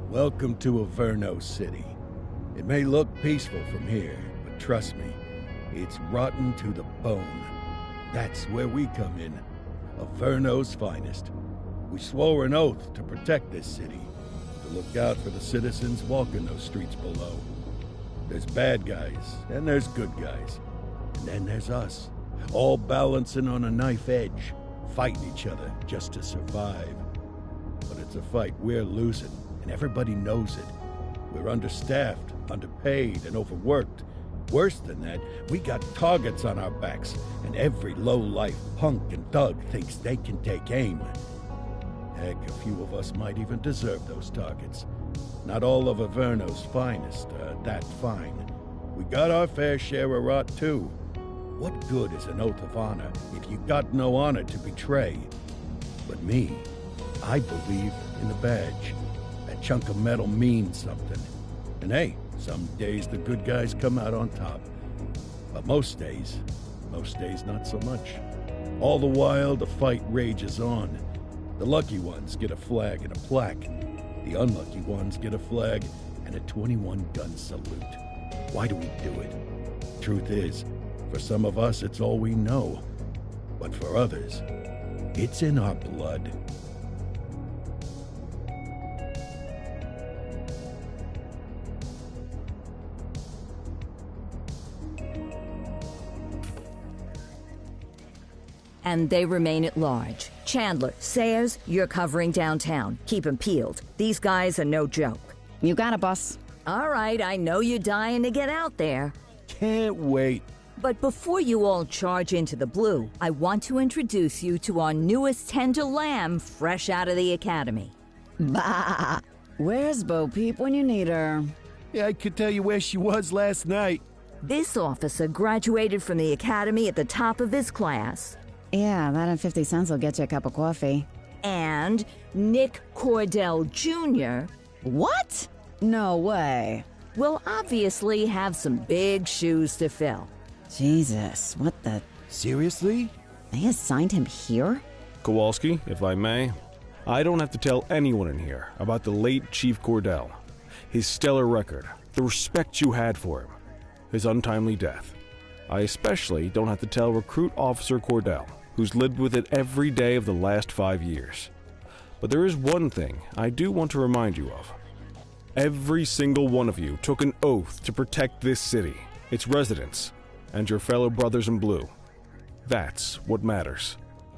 Welcome to Averno City. It may look peaceful from here, but trust me, it's rotten to the bone. That's where we come in. Averno's finest. We swore an oath to protect this city, to look out for the citizens walking those streets below. There's bad guys, and there's good guys. And then there's us, all balancing on a knife edge, fighting each other just to survive. But it's a fight we're losing, and everybody knows it. We're understaffed, underpaid, and overworked. Worse than that, we got targets on our backs, and every low-life punk and thug thinks they can take aim. Heck, a few of us might even deserve those targets. Not all of Averno's finest are that fine. We got our fair share of rot, too. What good is an oath of honor if you got no honor to betray? But me, I believe in the badge. That chunk of metal means something. And hey, some days the good guys come out on top. But most days not so much. All the while, the fight rages on. The lucky ones get a flag and a plaque. The unlucky ones get a flag and a 21-gun salute. Why do we do it? Truth is, for some of us, it's all we know. But for others, it's in our blood. And they remain at large. Chandler, Sayers, you're covering downtown. Keep 'em peeled. These guys are no joke. You got it, boss. All right, I know you're dying to get out there. Can't wait. But before you all charge into the blue, I want to introduce you to our newest tender lamb fresh out of the academy. Bah! Where's Bo Peep when you need her? Yeah, I could tell you where she was last night. This officer graduated from the academy at the top of his class. Yeah, that and 50 cents will get you a cup of coffee. And Nick Cordell Jr. What? No way. will obviously have some big shoes to fill. Jesus, what the... Seriously? They assigned him here? Kowalski, if I may, I don't have to tell anyone in here about the late Chief Cordell, his stellar record, the respect you had for him, his untimely death. I especially don't have to tell Recruit Officer Cordell, who's lived with it every day of the last 5 years. But there is one thing I do want to remind you of. Every single one of you took an oath to protect this city, its residents, and your fellow brothers in blue. That's what matters.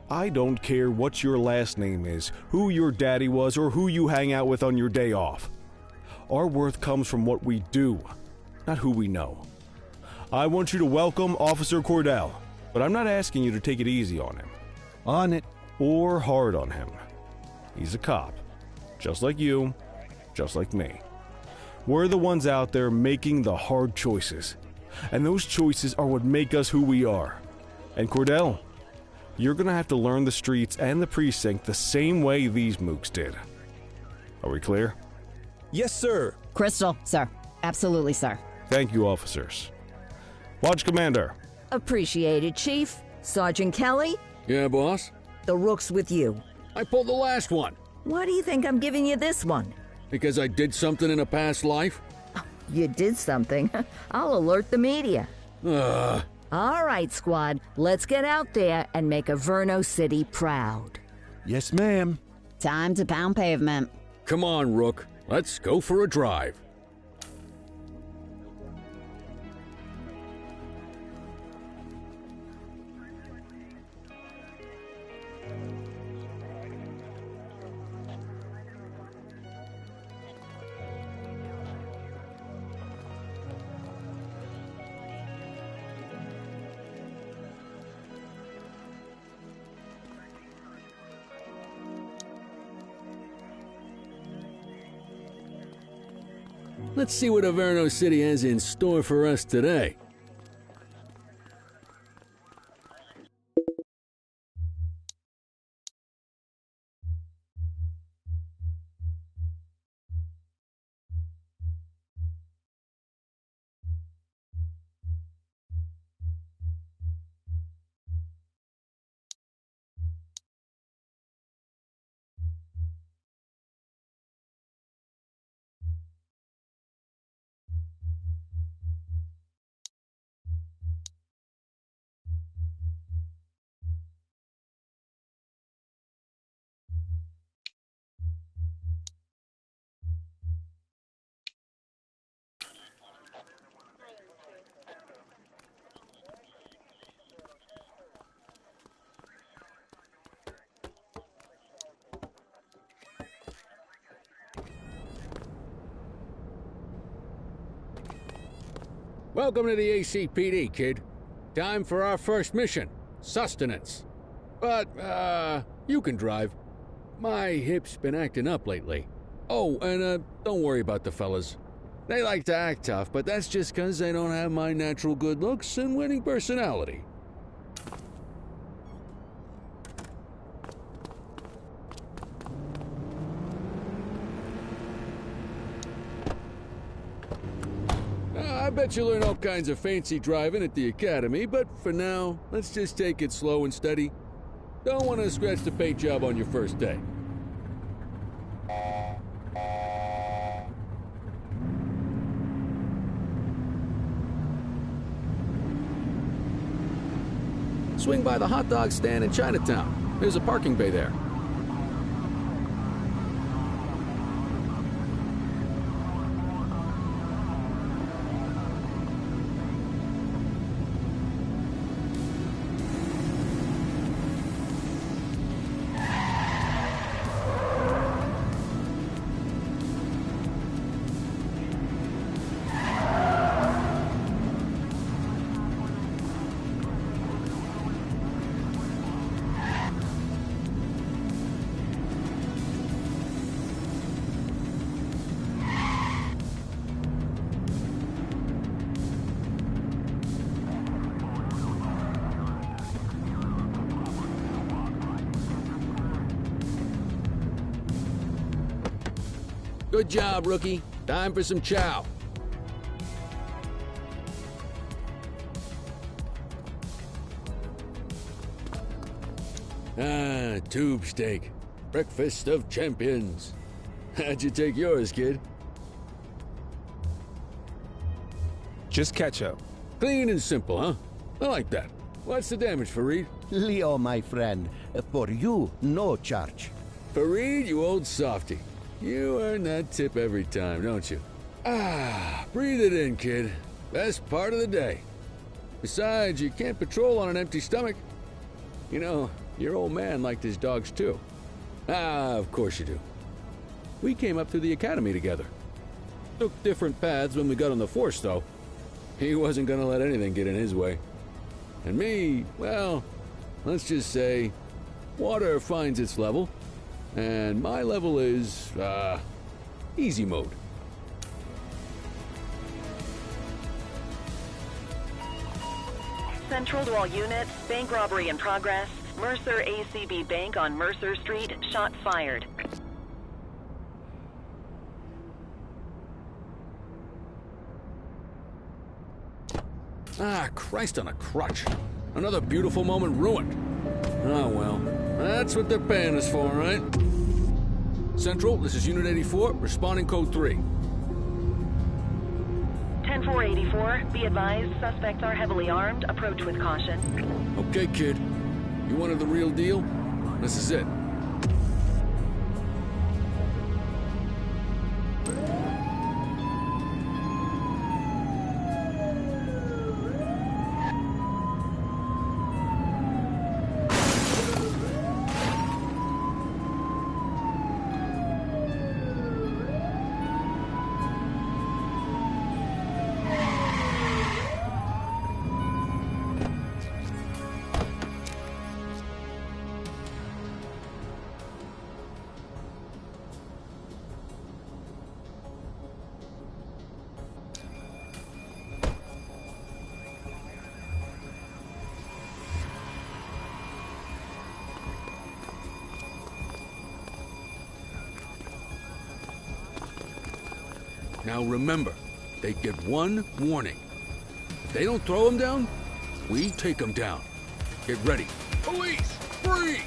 I don't care what your last name is, who your daddy was, or who you hang out with on your day off. Our worth comes from what we do, not who we know. I want you to welcome Officer Cordell, but I'm not asking you to take it easy on him. On it. Or hard on him. He's a cop, just like you, just like me. We're the ones out there making the hard choices, and those choices are what make us who we are. And Cordell, you're gonna have to learn the streets and the precinct the same way these mooks did. Are we clear? Yes, sir. Crystal, sir. Absolutely, sir. Thank you, officers. Lodge Commander. Appreciated, Chief. Sergeant Kelly, Yeah, boss? the rook's with you. I pulled the last one. Why do you think I'm giving you this one? Because I did something in a past life? You did something. I'll alert the media. Ugh. All right, squad. Let's get out there and make Averno City proud. Yes, ma'am. Time to pound pavement. Come on, Rook. Let's go for a drive. Let's see what Averno City has in store for us today. Welcome to the ACPD, kid. Time for our first mission, sustenance. But, you can drive. My hip's been acting up lately. Oh, and, don't worry about the fellas. They like to act tough, but that's just 'cause they don't have my natural good looks and winning personality. I bet you learn all kinds of fancy driving at the academy, but for now, let's just take it slow and steady. Don't want to scratch the paint job on your first day. Swing by the hot dog stand in Chinatown. There's a parking bay there. Good job, rookie. Time for some chow. Tube steak. Breakfast of champions. How'd you take yours, kid? Just ketchup. Clean and simple, huh? I like that. What's the damage, Fareed? Leo, my friend, for you, no charge. Fareed, you old softy. You earn that tip every time, don't you? Breathe it in, kid. Best part of the day. Besides, you can't patrol on an empty stomach. You know, your old man liked his dogs too. Of course you do. We came up through the academy together. Took different paths when we got on the force, though. He wasn't gonna let anything get in his way. And me, well, let's just say, water finds its level. And my level is, easy mode. Central to all units, bank robbery in progress. Mercer ACB Bank on Mercer Street, shots fired. Christ on a crutch. Another beautiful moment ruined. Oh well, that's what they're paying us for, right? Central, this is Unit 84, responding code 3. 10-484, be advised, suspects are heavily armed, approach with caution. Okay, kid. You wanted the real deal? This is it. Now remember, they get one warning. If they don't throw them down, we take them down. Get ready. Police! Freeze!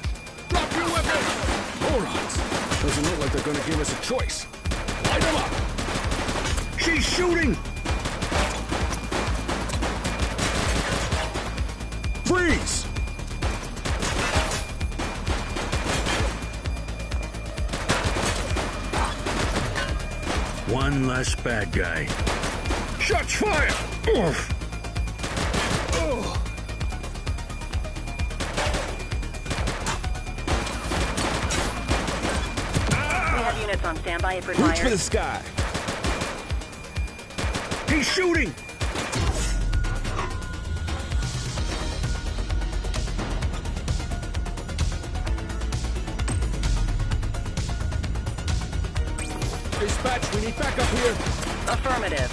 Drop your weapons! Morons! Doesn't look like they're gonna give us a choice. Light them up! She's shooting! Freeze! One less bad guy. Shots fired! Oof. We have units on standby if Reach for required. the sky. He's shooting! Dispatch, we need backup here. Affirmative.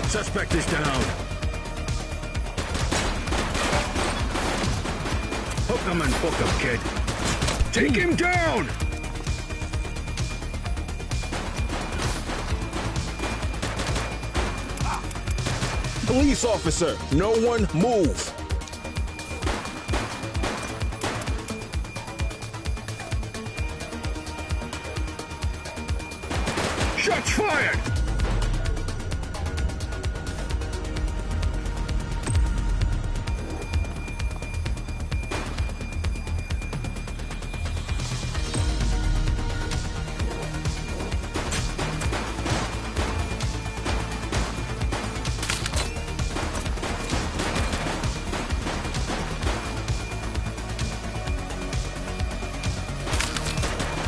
Suspect is down. Hook him and book him, kid. Take him down! Police officer, no one move. Shots fired!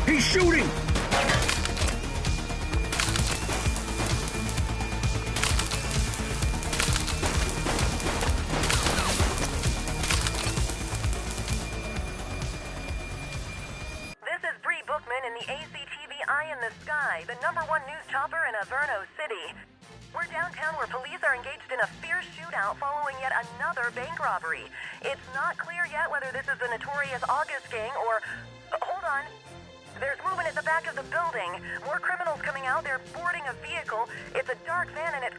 He's shooting! This is Bree Bookman in the ACTV Eye in the Sky, the #1 news chopper in Averno City. We're downtown where police are engaged in a fierce shootout following yet another bank robbery. It's not clear yet whether this is the notorious August gang or... hold on. There's movement at the back of the building. More criminals coming out. They're boarding a vehicle. It's a dark van and it's...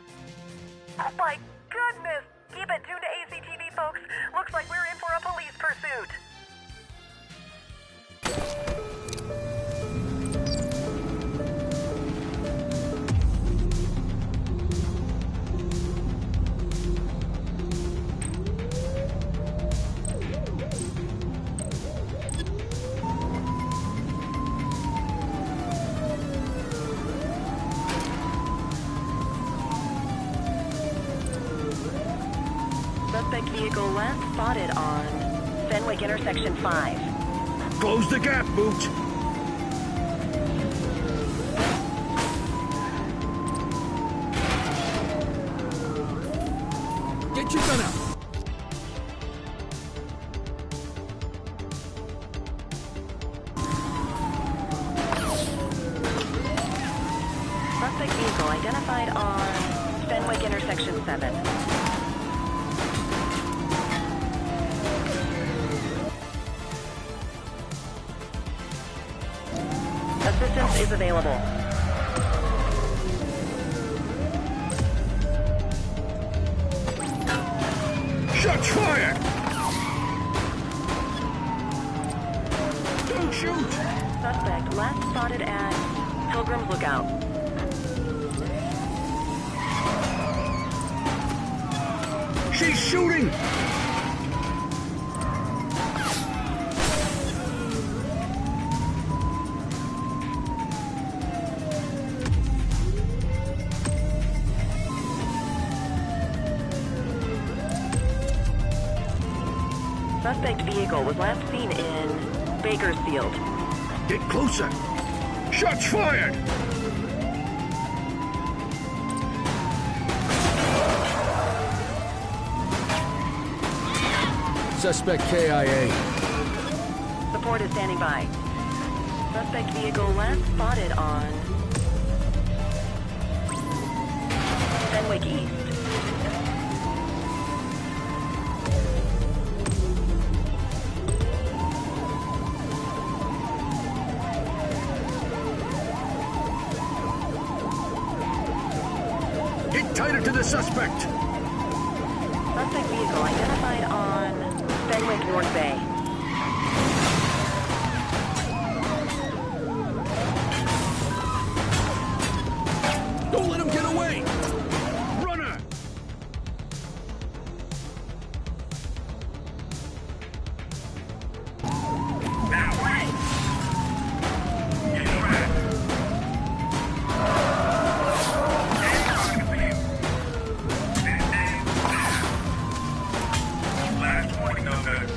oh my goodness! Keep it tuned to ACTV, folks. Looks like we're in for a police pursuit. Suspect vehicle last spotted on Fenwick intersection 5. Close the gap, Boots! Get your gun out. Suspect vehicle identified on Fenwick intersection 7. Assistance is available. Shots fired! Don't shoot! Suspect last spotted at Pilgrim's Lookout. She's shooting! Suspect vehicle was last seen in Bakersfield. Get closer! Shots fired! Suspect KIA. Support is standing by. Suspect vehicle last spotted on Fenwick East. Get tighter to the suspect! Suspect vehicle identified on Fenwick North Bay. Don't let him get away! Runner!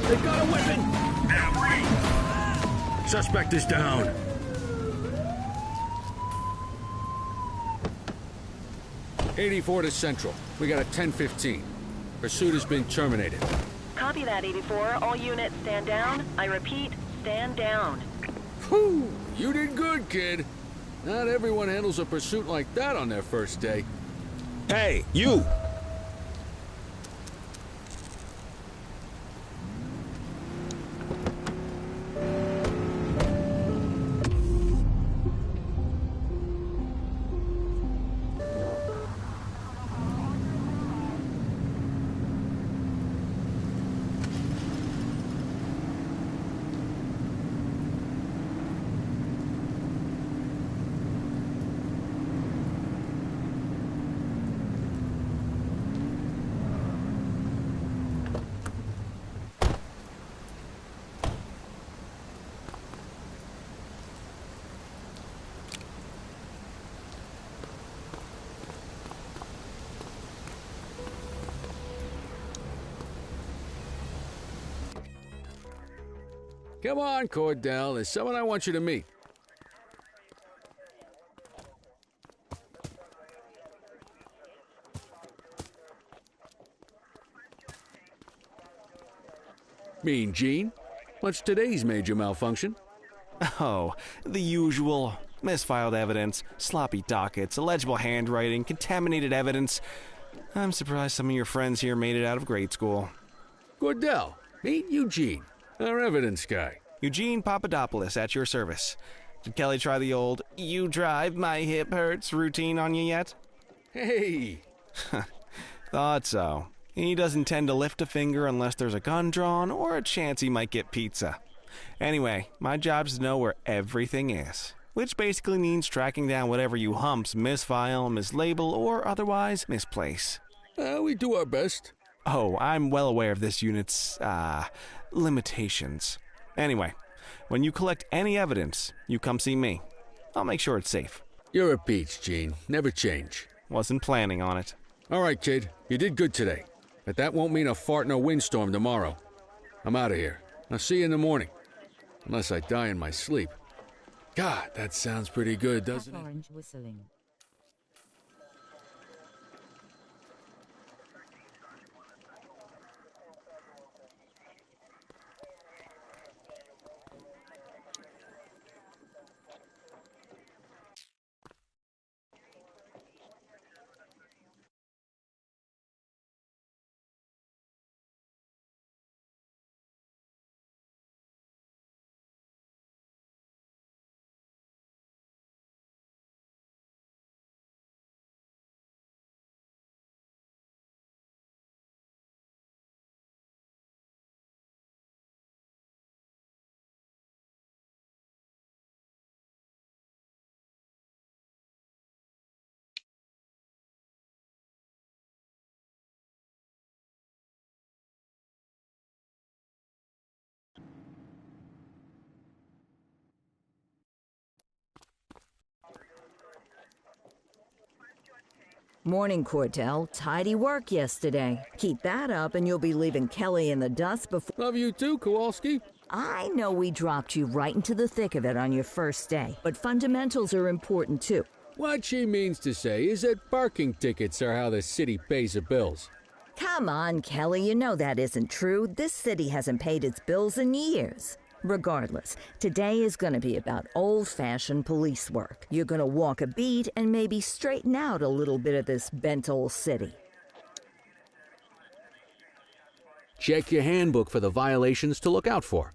They've got a weapon! Suspect is down. '84 to Central. We got a 10:15. Pursuit has been terminated. Copy that, 84. All units stand down. I repeat, stand down. Whew, you did good, kid. Not everyone handles a pursuit like that on their first day. Hey, you! Come on, Cordell. There's someone I want you to meet. Mean Gene? What's today's major malfunction? Oh, the usual. Misfiled evidence, sloppy dockets, illegible handwriting, contaminated evidence. I'm surprised some of your friends here made it out of grade school. Cordell, meet Eugene, our evidence guy. Eugene Papadopoulos at your service. Did Kelly try the old "you drive, my hip hurts" routine on you yet? Hey! Thought so. He doesn't tend to lift a finger unless there's a gun drawn or a chance he might get pizza. Anyway, my job's to know where everything is, which basically means tracking down whatever you humps misfile, mislabel, or otherwise misplace. We do our best. Oh, I'm well aware of this unit's, limitations. Anyway, when you collect any evidence, you come see me. I'll make sure it's safe. You're a peach, Gene. Never change. Wasn't planning on it. All right, kid. You did good today. But that won't mean a fart in a windstorm tomorrow. I'm out of here. I'll see you in the morning. Unless I die in my sleep. God, that sounds pretty good, doesn't it? Orange whistling. Morning, Cordell. Tidy work yesterday. Keep that up and you'll be leaving Kelly in the dust before... Love you too, Kowalski. I know we dropped you right into the thick of it on your first day, but fundamentals are important too. What she means to say is that parking tickets are how the city pays the bills. Come on, Kelly, you know that isn't true. This city hasn't paid its bills in years. Regardless, today is going to be about old-fashioned police work. You're going to walk a beat and maybe straighten out a little bit of this bent old city. Check your handbook for the violations to look out for.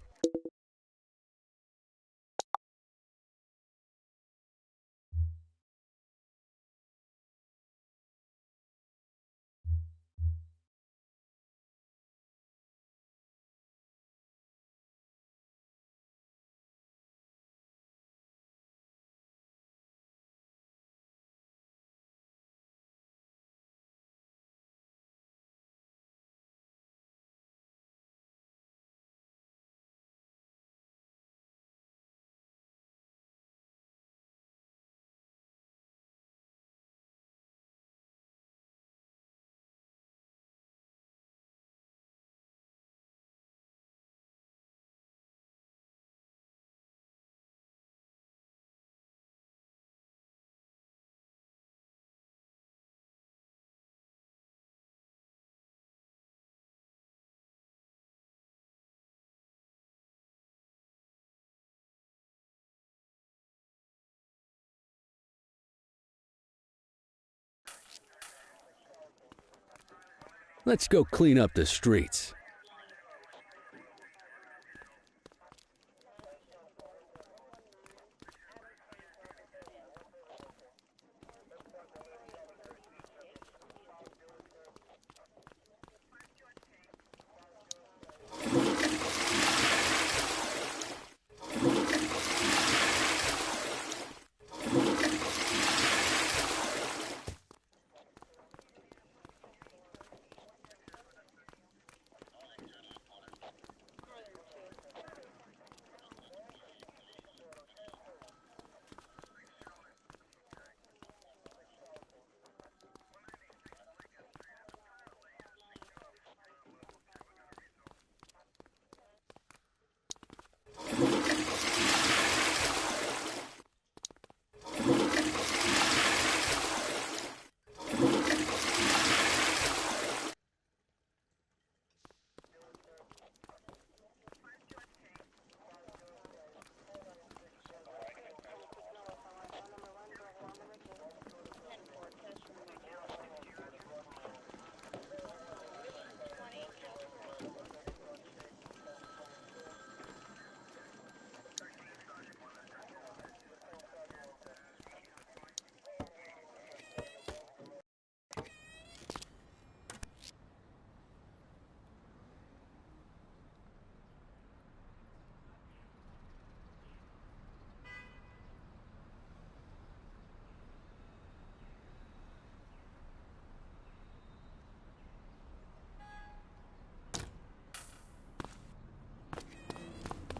Let's go clean up the streets.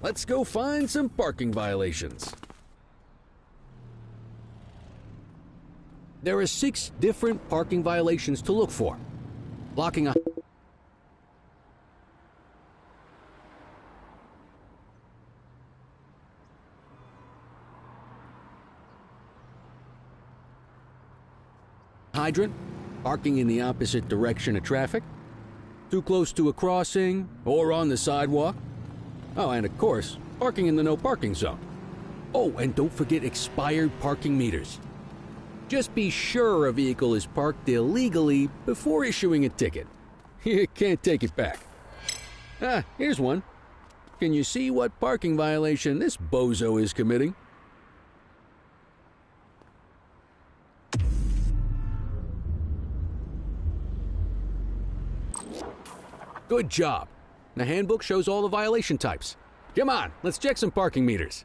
Let's go find some parking violations. There are 6 different parking violations to look for. Blocking a hydrant, parking in the opposite direction of traffic, too close to a crossing or on the sidewalk. Oh, and of course, parking in the no parking zone. Oh, and don't forget expired parking meters. Just be sure a vehicle is parked illegally before issuing a ticket. You can't take it back. Ah, here's one. Can you see what parking violation this bozo is committing? Good job. The handbook shows all the violation types. Come on, let's check some parking meters.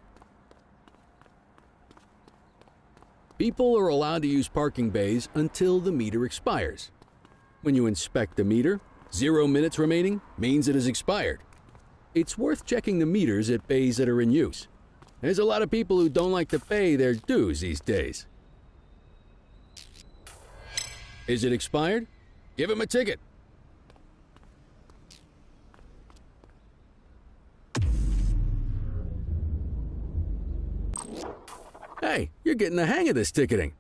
People are allowed to use parking bays until the meter expires. When you inspect the meter, 0 minutes remaining means it has expired. It's worth checking the meters at bays that are in use. There's a lot of people who don't like to pay their dues these days. Is it expired? Give him a ticket. Hey, you're getting the hang of this ticketing.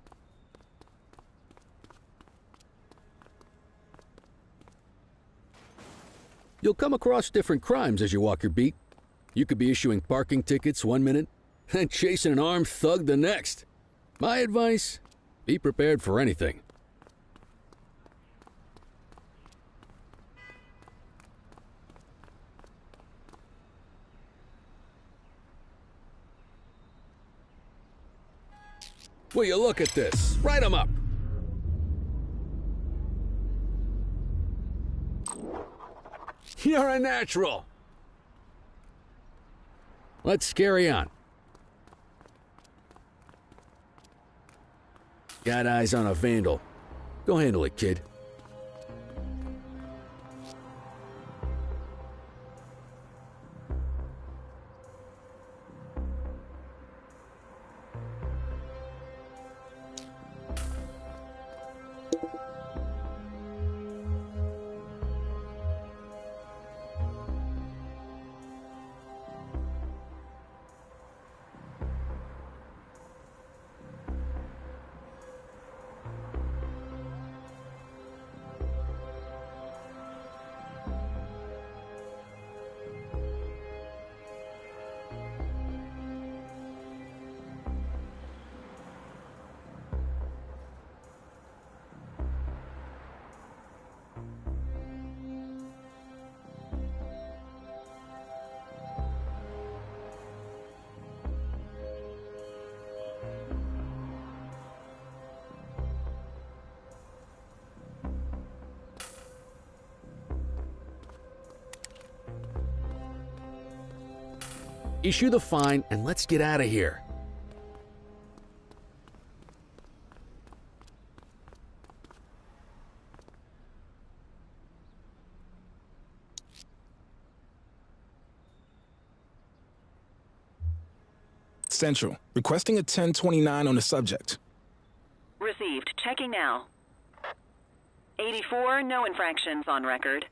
You'll come across different crimes as you walk your beat. You could be issuing parking tickets 1 minute and chasing an armed thug the next. My advice, be prepared for anything. Will you look at this? Write 'em up. You're a natural. Let's carry on. Got eyes on a vandal. Go handle it, kid. issue the fine, and let's get out of here. Central, requesting a 1029 on the subject. Received. Checking now. 84, no infractions on record.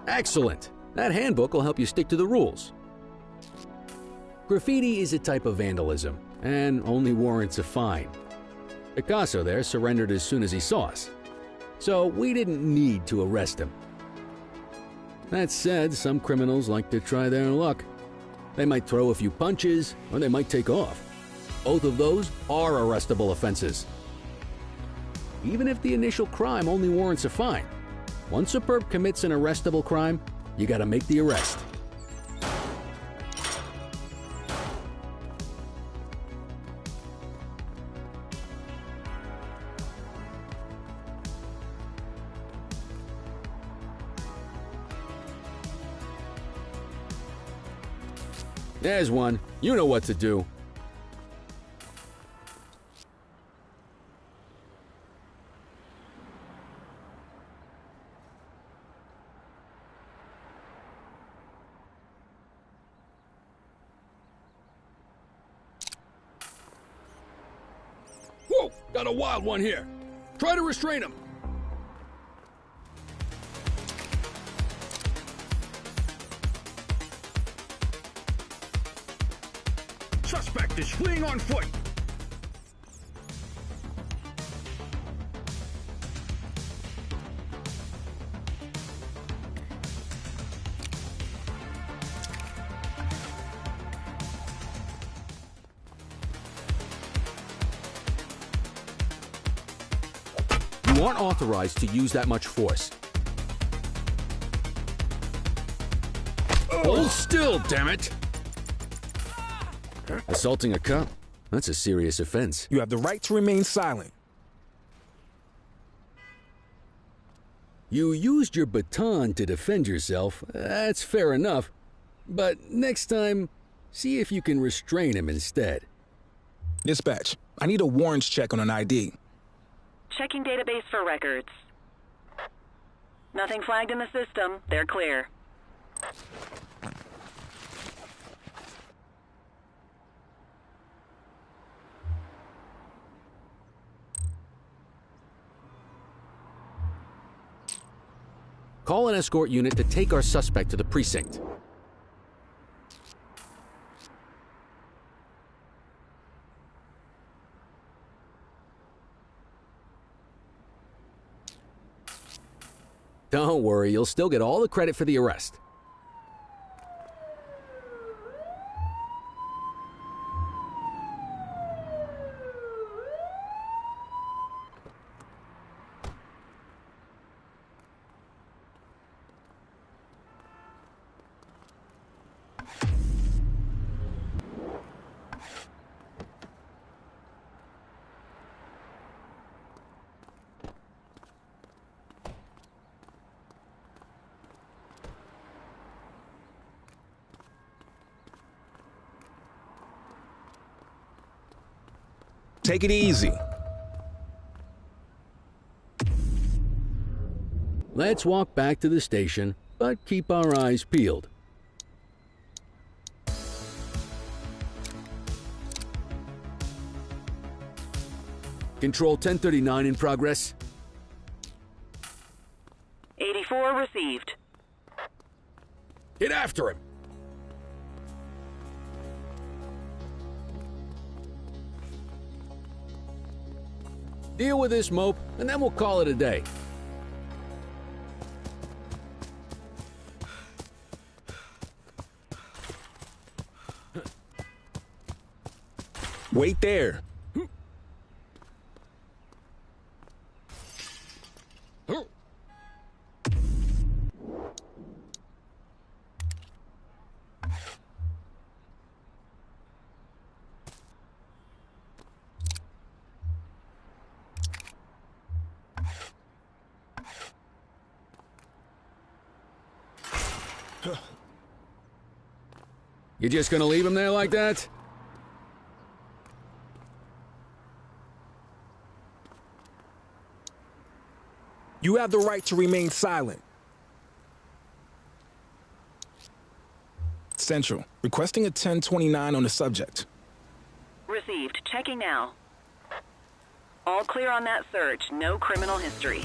Excellent. That handbook will help you stick to the rules. Graffiti is a type of vandalism, and only warrants a fine. Picasso there surrendered as soon as he saw us, so we didn't need to arrest him. That said, some criminals like to try their luck. They might throw a few punches, or they might take off. Both of those are arrestable offenses. Even if the initial crime only warrants a fine, once a perp commits an arrestable crime, you gotta make the arrest. There's one. You know what to do. Whoa! Got a wild one here. Try to restrain him. Suspect is fleeing on foot. You aren't authorized to use that much force. Hold still, damn it! Assaulting a cop? That's a serious offense. You have the right to remain silent. You used your baton to defend yourself. That's fair enough. But next time, see if you can restrain him instead. Dispatch, I need a warrants check on an ID. Checking database for records. Nothing flagged in the system. They're clear. Call an escort unit to take our suspect to the precinct. Don't worry, you'll still get all the credit for the arrest. Take it easy. Let's walk back to the station, but keep our eyes peeled. Control 1039 in progress. 84 received. Get after him! Deal with this mope, and then we'll call it a day. Wait there. You just gonna leave him there like that? You have the right to remain silent. Central, requesting a 1029 on the subject. Received. Checking now. All clear on that search. No criminal history.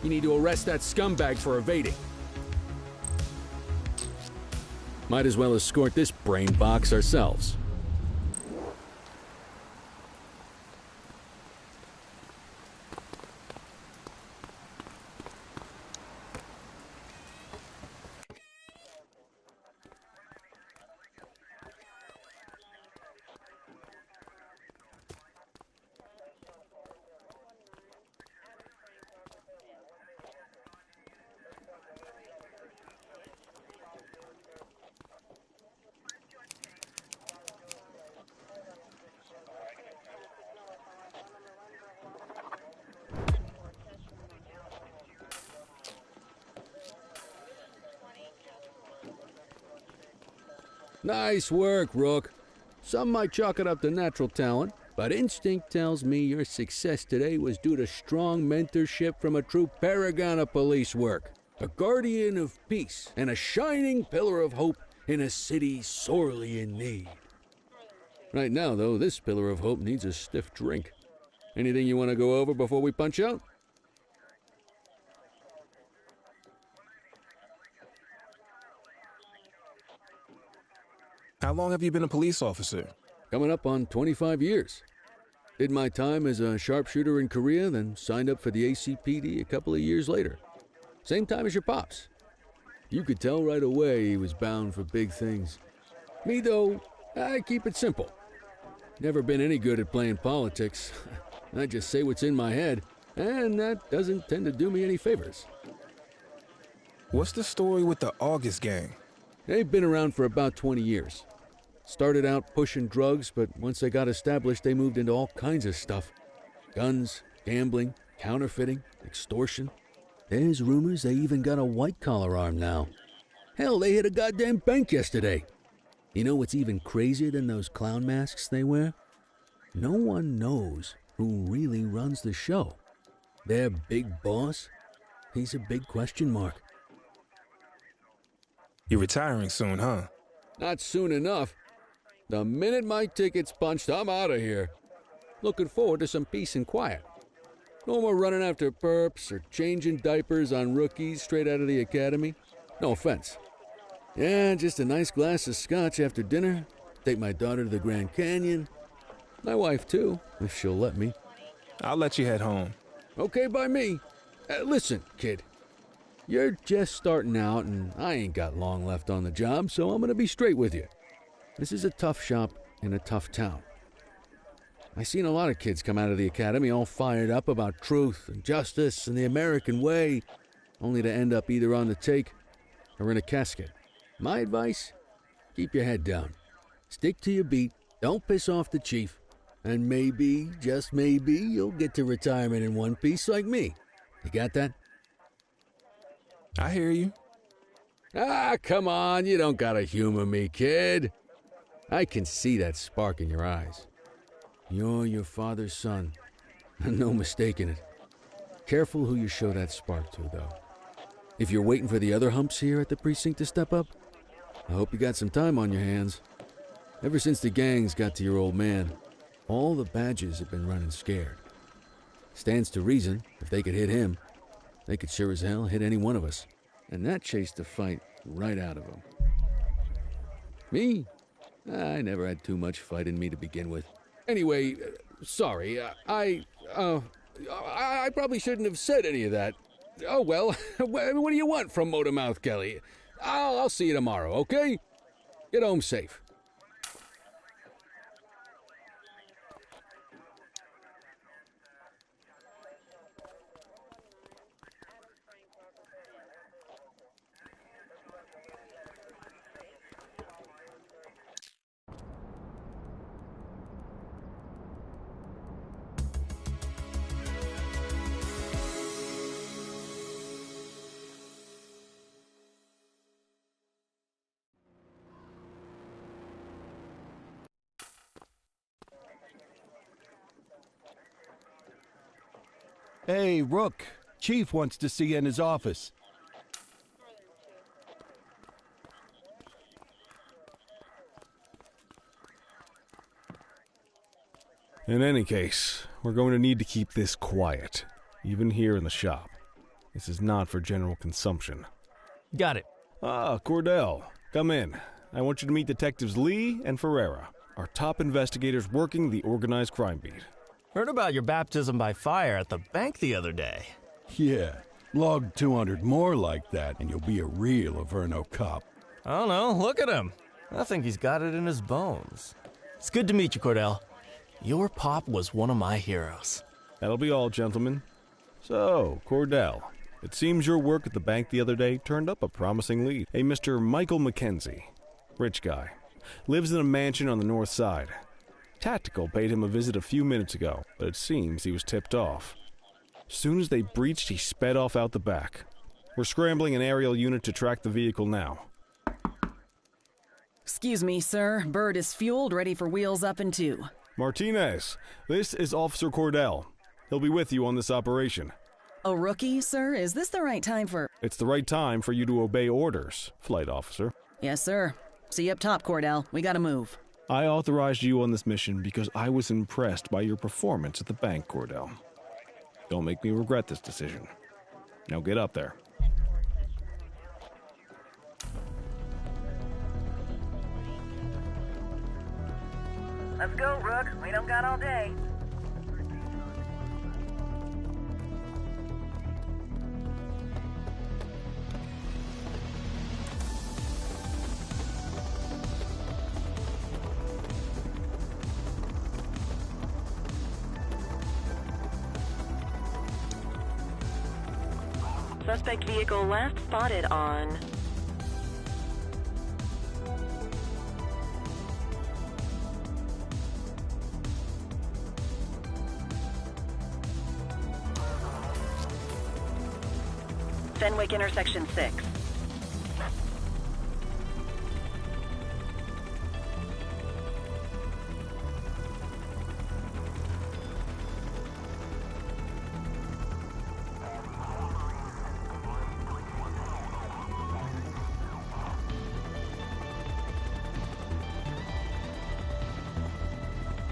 You need to arrest that scumbag for evading. Might as well escort this brain box ourselves. Nice work, Rook. Some might chalk it up to natural talent, but instinct tells me your success today was due to strong mentorship from a true paragon of police work, a guardian of peace, and a shining pillar of hope in a city sorely in need. Right now, though, this pillar of hope needs a stiff drink. Anything you want to go over before we punch out? How long have you been a police officer? Coming up on 25 years. Did my time as a sharpshooter in Korea, then signed up for the ACPD a couple of years later. Same time as your pops. You could tell right away he was bound for big things. Me, though, I keep it simple. Never been any good at playing politics. I just say what's in my head, and that doesn't tend to do me any favors. What's the story with the August gang? They've been around for about 20 years. Started out pushing drugs, but once they got established, they moved into all kinds of stuff. Guns, gambling, counterfeiting, extortion. There's rumors they even got a white-collar arm now. Hell, they hit a goddamn bank yesterday. You know what's even crazier than those clown masks they wear? No one knows who really runs the show. Their big boss? He's a big question mark. You're retiring soon, huh? Not soon enough. The minute my ticket's punched, I'm out of here. Looking forward to some peace and quiet. No more running after perps or changing diapers on rookies straight out of the academy. No offense. Yeah, just a nice glass of scotch after dinner. Take my daughter to the Grand Canyon. My wife, too, if she'll let me. I'll let you head home. Okay by me. Listen, kid. You're just starting out, and I ain't got long left on the job, so I'm gonna be straight with you. This is a tough shop in a tough town. I seen a lot of kids come out of the academy all fired up about truth and justice and the American way, only to end up either on the take or in a casket. My advice? Keep your head down. Stick to your beat, don't piss off the chief, and maybe, just maybe, you'll get to retirement in one piece like me. You got that? I hear you. Ah, come on, you don't gotta humor me, kid. I can see that spark in your eyes. You're your father's son. No mistaking it. Careful who you show that spark to, though. If you're waiting for the other humps here at the precinct to step up, I hope you got some time on your hands. Ever since the gangs got to your old man, all the badges have been running scared. Stands to reason, if they could hit him, they could sure as hell hit any one of us. And that chased the fight right out of him. Me? I never had too much fight in me to begin with. Anyway, sorry, I probably shouldn't have said any of that. Oh, well, what do you want from Motormouth Kelly? I'll see you tomorrow, okay? Get home safe. Hey, Rook. Chief wants to see you in his office. In any case, we're going to need to keep this quiet, even here in the shop. This is not for general consumption. Got it. Ah, Cordell, come in. I want you to meet Detectives Lee and Ferreira, our top investigators working the organized crime beat. Heard about your baptism by fire at the bank the other day. Yeah, log 200 more like that and you'll be a real Averno cop. I don't know, look at him. I think he's got it in his bones. It's good to meet you, Cordell. Your pop was one of my heroes. That'll be all, gentlemen. So, Cordell, it seems your work at the bank the other day turned up a promising lead. A Mr. Michael McKenzie, rich guy, lives in a mansion on the north side. Tactical paid him a visit a few minutes ago, but it seems he was tipped off. Soon as they breached, he sped off out the back. We're scrambling an aerial unit to track the vehicle now. Excuse me, sir. Bird is fueled, ready for wheels up in 2. Martinez, this is Officer Cordell. He'll be with you on this operation. A rookie, sir? Is this the right time for... It's the right time for you to obey orders, flight officer. Yes, sir. See you up top, Cordell. We gotta move. I authorized you on this mission because I was impressed by your performance at the bank, Cordell. Don't make me regret this decision. Now get up there. Let's go, Rook. We don't got all day. Suspect vehicle last spotted on... Fenwick intersection 6.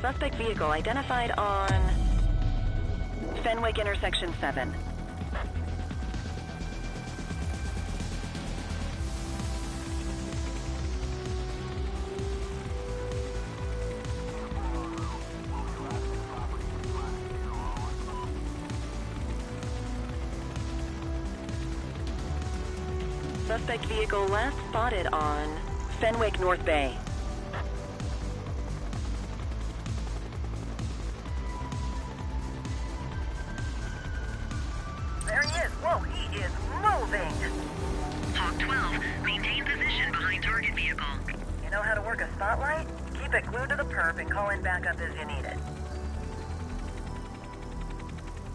Suspect vehicle identified on Fenwick intersection 7. Suspect vehicle last spotted on Fenwick North Bay. There he is. Whoa, he is moving. Hawk 12, maintain position behind target vehicle. You know how to work a spotlight? Keep it glued to the perp and call in backup as you need it.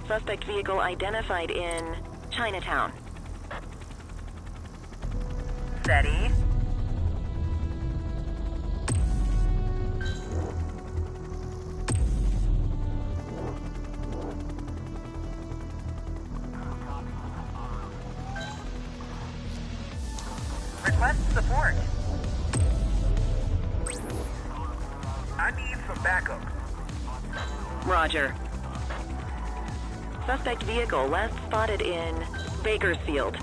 Suspect vehicle identified in Chinatown. Steady. Request support. I need some backup. Roger. Suspect vehicle last spotted in Bakersfield.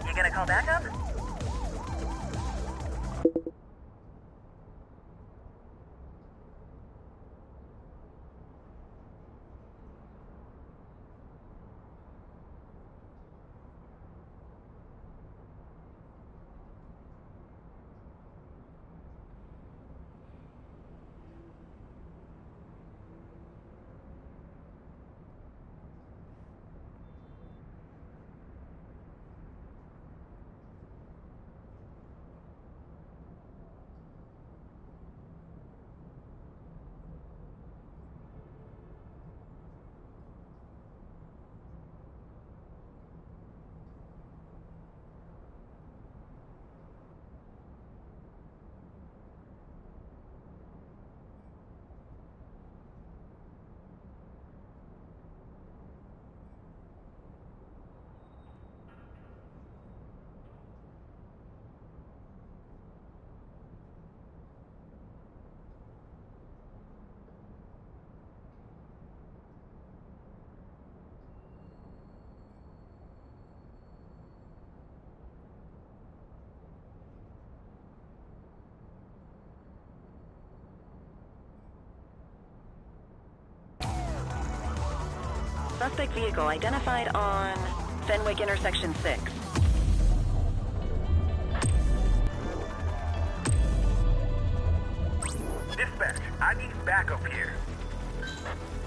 You gonna call backup? Suspect vehicle identified on Fenwick intersection 6. Dispatch, I need backup here.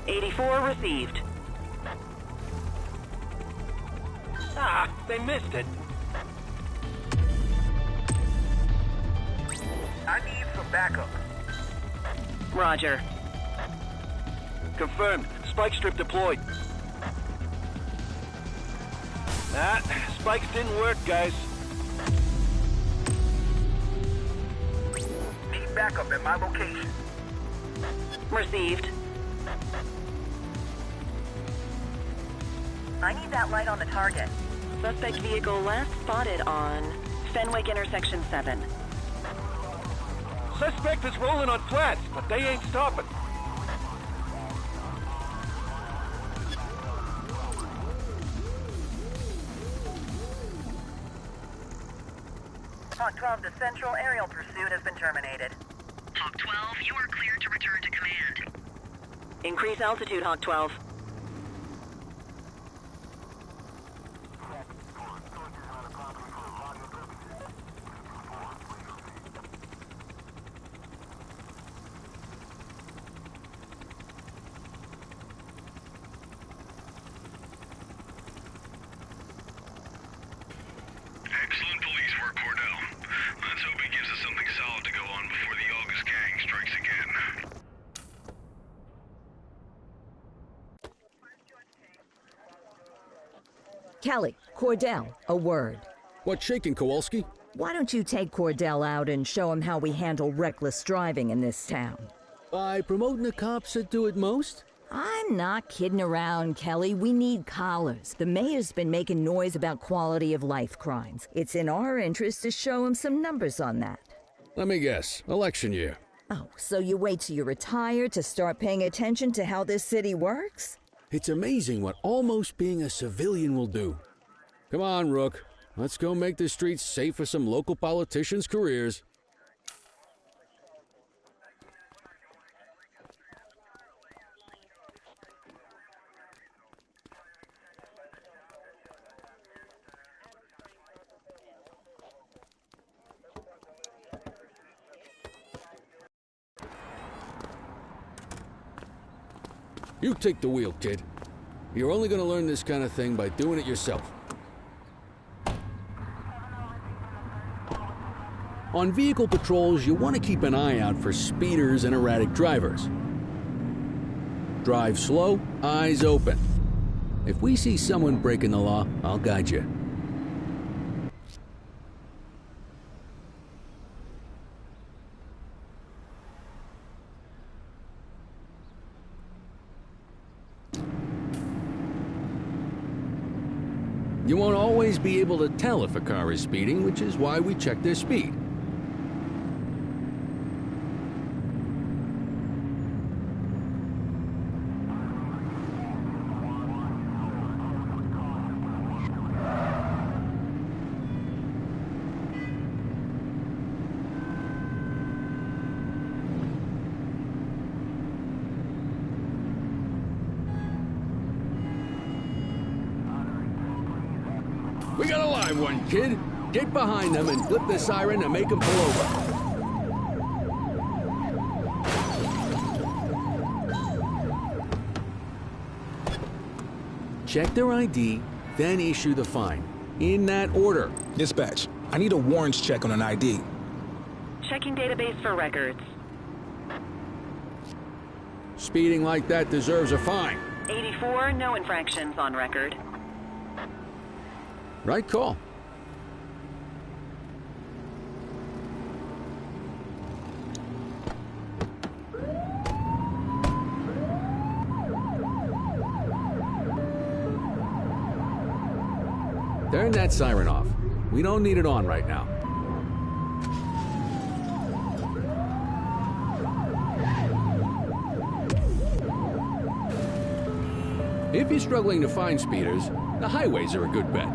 84 received. Ah, they missed it. I need some backup. Roger. Confirmed. Spike strip deployed. Spikes didn't work, guys. Need backup at my location. Received. I need that light on the target. Suspect vehicle last spotted on Fenwick intersection 7. Suspect is rolling on flats, but they ain't stopping. Hawk 12, the central aerial pursuit has been terminated. Hawk 12, you are cleared to return to command. Increase altitude, Hawk 12. Excellent police work, Cordell. Let's hope he gives us something solid to go on before the August gang strikes again. Kelly, Cordell, a word. What's shaking, Kowalski? Why don't you take Cordell out and show him how we handle reckless driving in this town? By promoting the cops that do it most? I'm not kidding around, Kelly. We need collars. The mayor's been making noise about quality of life crimes. It's in our interest to show him some numbers on that. Let me guess. Election year. Oh, so you wait till you retire to start paying attention to how this city works? It's amazing what almost being a civilian will do. Come on, Rook. Let's go make the streets safe for some local politicians' careers. You take the wheel, kid. You're only going to learn this kind of thing by doing it yourself. On vehicle patrols, you want to keep an eye out for speeders and erratic drivers. Drive slow, eyes open. If we see someone breaking the law, I'll guide you. You won't always be able to tell if a car is speeding, which is why we check their speed. We got a live one, kid. Get behind them and flip the siren to make them pull over. Check their ID, then issue the fine. In that order. Dispatch, I need a warrants check on an ID. Checking database for records. Speeding like that deserves a fine. 84, no infractions on record. Right call. Turn that siren off. We don't need it on right now. If you're struggling to find speeders, the highways are a good bet.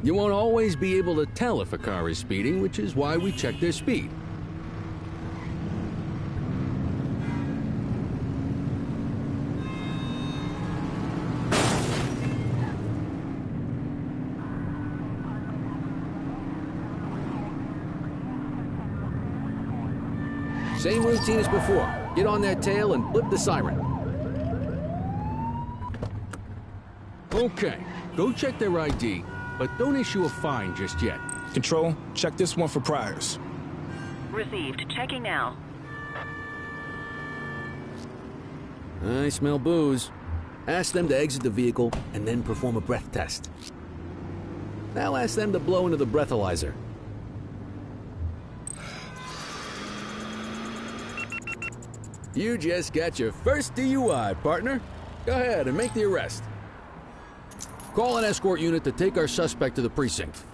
You won't always be able to tell if a car is speeding, which is why we check their speed. Same routine as before. Get on their tail and flip the siren. Okay, go check their ID, but don't issue a fine just yet. Control, check this one for priors. Received. Checking now. I smell booze. Ask them to exit the vehicle and then perform a breath test. Now ask them to blow into the breathalyzer. You just got your first DUI, partner. Go ahead and make the arrest. Call an escort unit to take our suspect to the precinct.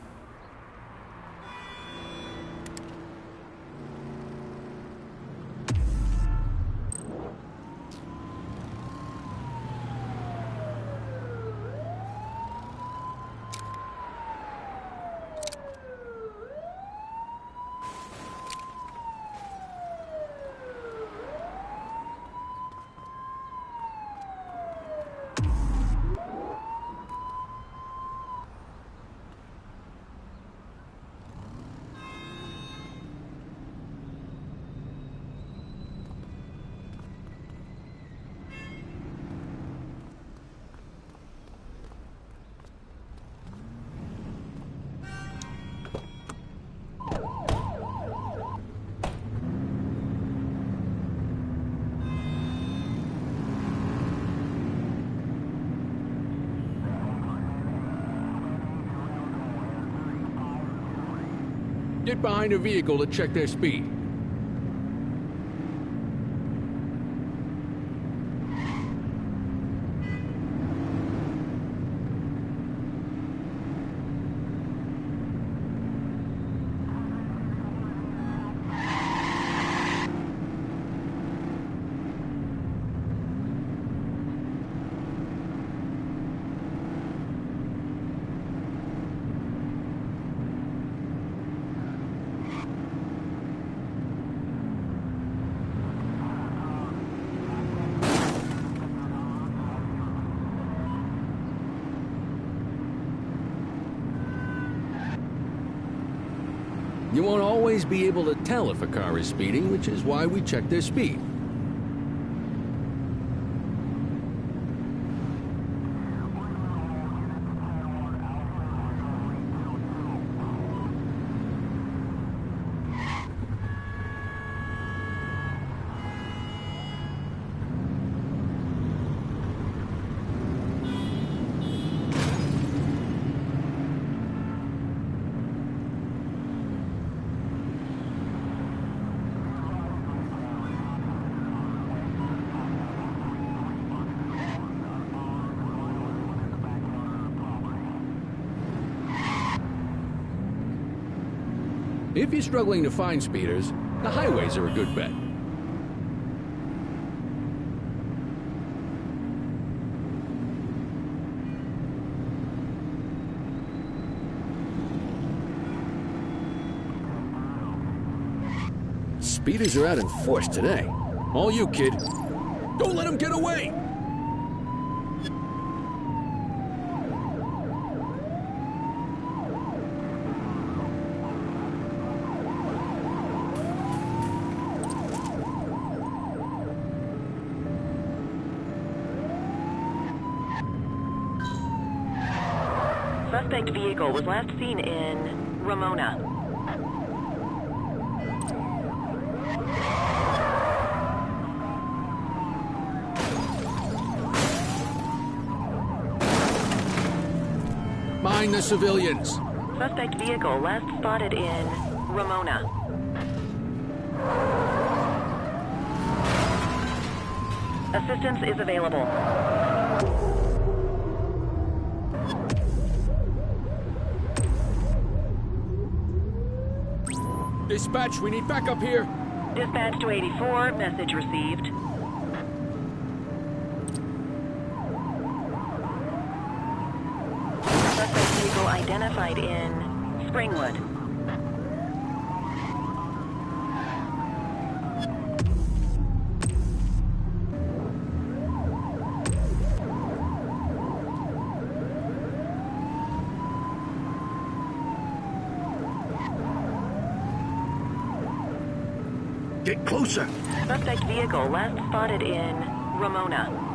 Get behind a vehicle to check their speed. You won't always be able to tell if a car is speeding, which is why we check their speed. If you're struggling to find speeders, the highways are a good bet. Speeders are out in force today. All you, kid. Don't let them get away! Suspect vehicle was last seen in Ramona. Mind the civilians. Suspect vehicle last spotted in Ramona. Assistance is available. Dispatch, we need backup here. Dispatch to 84, message received. Suspect vehicle identified in Springwood. Get closer. Suspect vehicle last spotted in Ramona.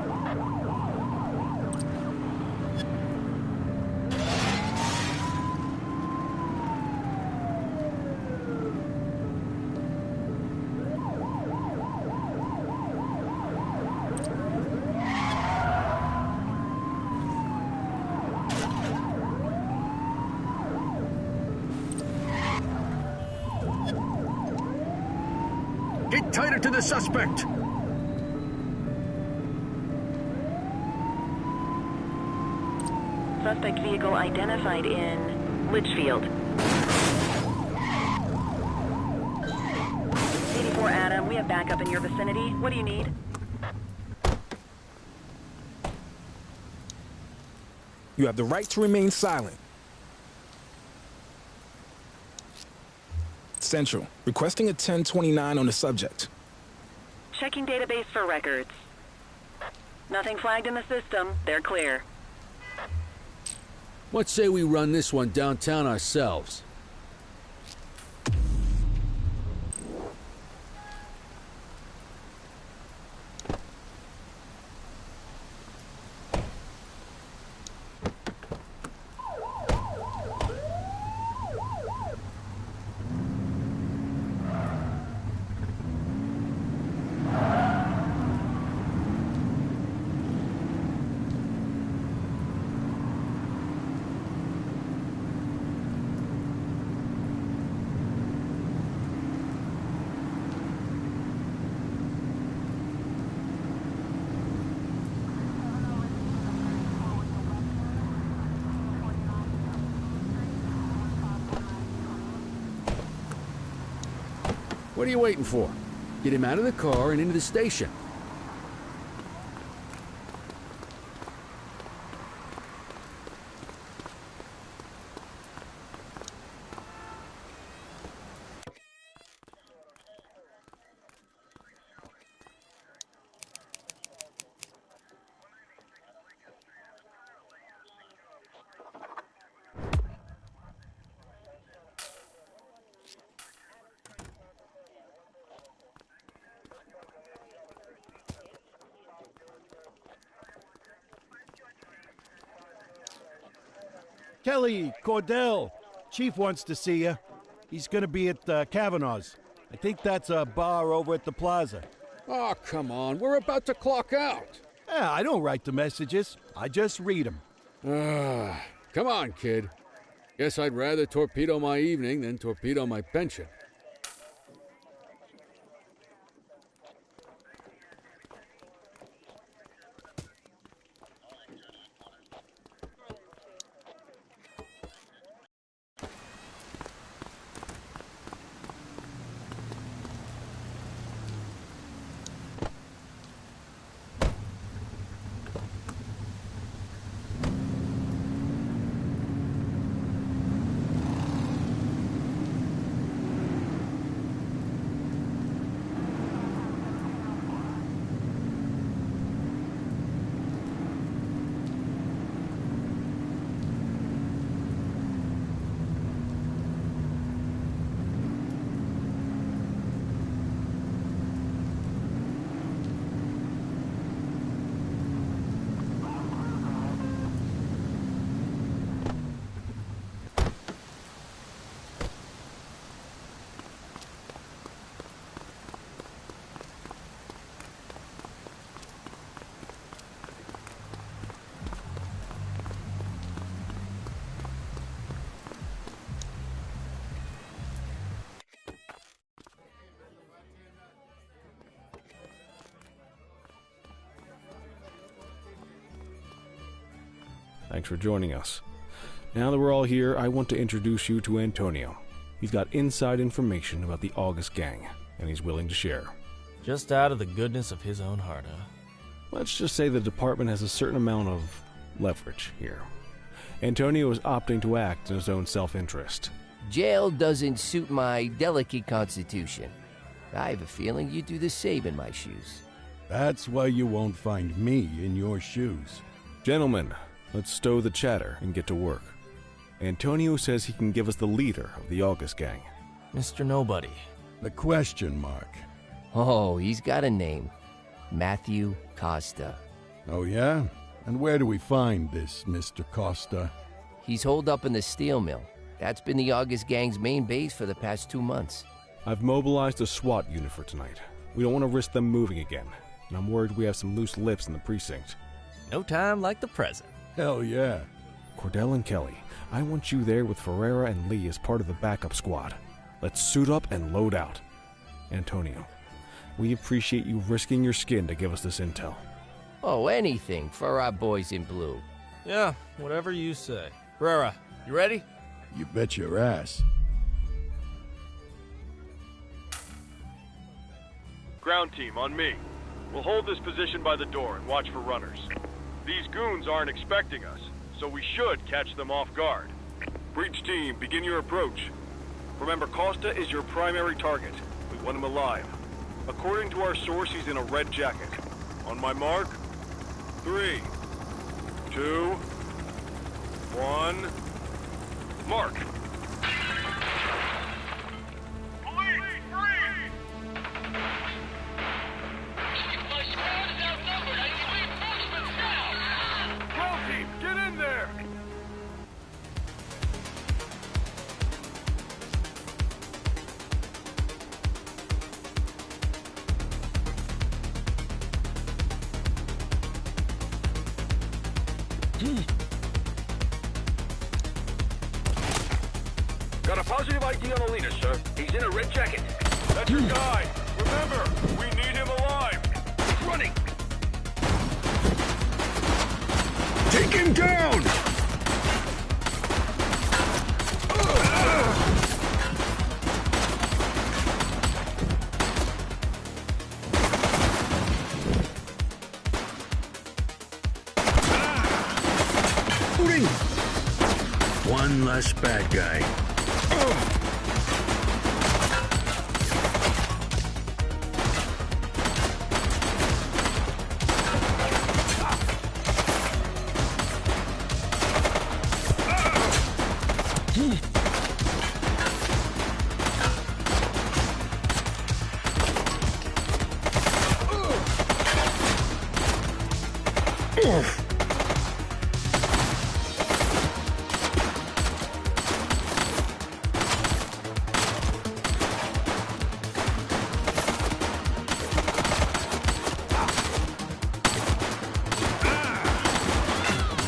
Get tighter to the suspect. Suspect vehicle identified in Litchfield. 84 Adam, we have backup in your vicinity. What do you need? You have the right to remain silent. Central, requesting a 1029 on the subject. Checking database for records. Nothing flagged in the system. They're clear. Let's say we run this one downtown ourselves. What are you waiting for? Get him out of the car and into the station. Kelly, Cordell, Chief wants to see you. He's gonna be at Kavanaugh's. I think that's a bar over at the plaza. Oh, come on. We're about to clock out. Yeah, I don't write the messages. I just read them. Come on, kid. Guess I'd rather torpedo my evening than torpedo my pension. Thanks for joining us. Now that we're all here, I want to introduce you to Antonio. He's got inside information about the August gang, and he's willing to share. Just out of the goodness of his own heart, huh? Let's just say the department has a certain amount of leverage here. Antonio is opting to act in his own self-interest. Jail doesn't suit my delicate constitution. I have a feeling you'd do the same in my shoes. That's why you won't find me in your shoes. Gentlemen, let's stow the chatter and get to work. Antonio says he can give us the leader of the August gang. Mr. Nobody. The question mark. Oh, he's got a name. Matthew Costa. Oh, yeah? And where do we find this Mr. Costa? He's holed up in the steel mill. That's been the August gang's main base for the past 2 months. I've mobilized a SWAT unit for tonight. We don't want to risk them moving again, and I'm worried we have some loose lips in the precinct. No time like the present. Hell yeah. Cordell and Kelly, I want you there with Ferreira and Lee as part of the backup squad. Let's suit up and load out. Antonio, we appreciate you risking your skin to give us this intel. Oh, anything for our boys in blue. Yeah, whatever you say. Ferreira, you ready? You bet your ass. Ground team, on me. We'll hold this position by the door and watch for runners. These goons aren't expecting us, so we should catch them off guard. Breach team, begin your approach. Remember, Costa is your primary target. We want him alive. According to our source, he's in a red jacket. On my mark, 3, 2, 1, mark. Get in there! Got a positive ID on the leader, sir. He's in a red jacket. That's your guy. Remember, we need him alive. He's running. Take him down! Shooting! One less bad guy.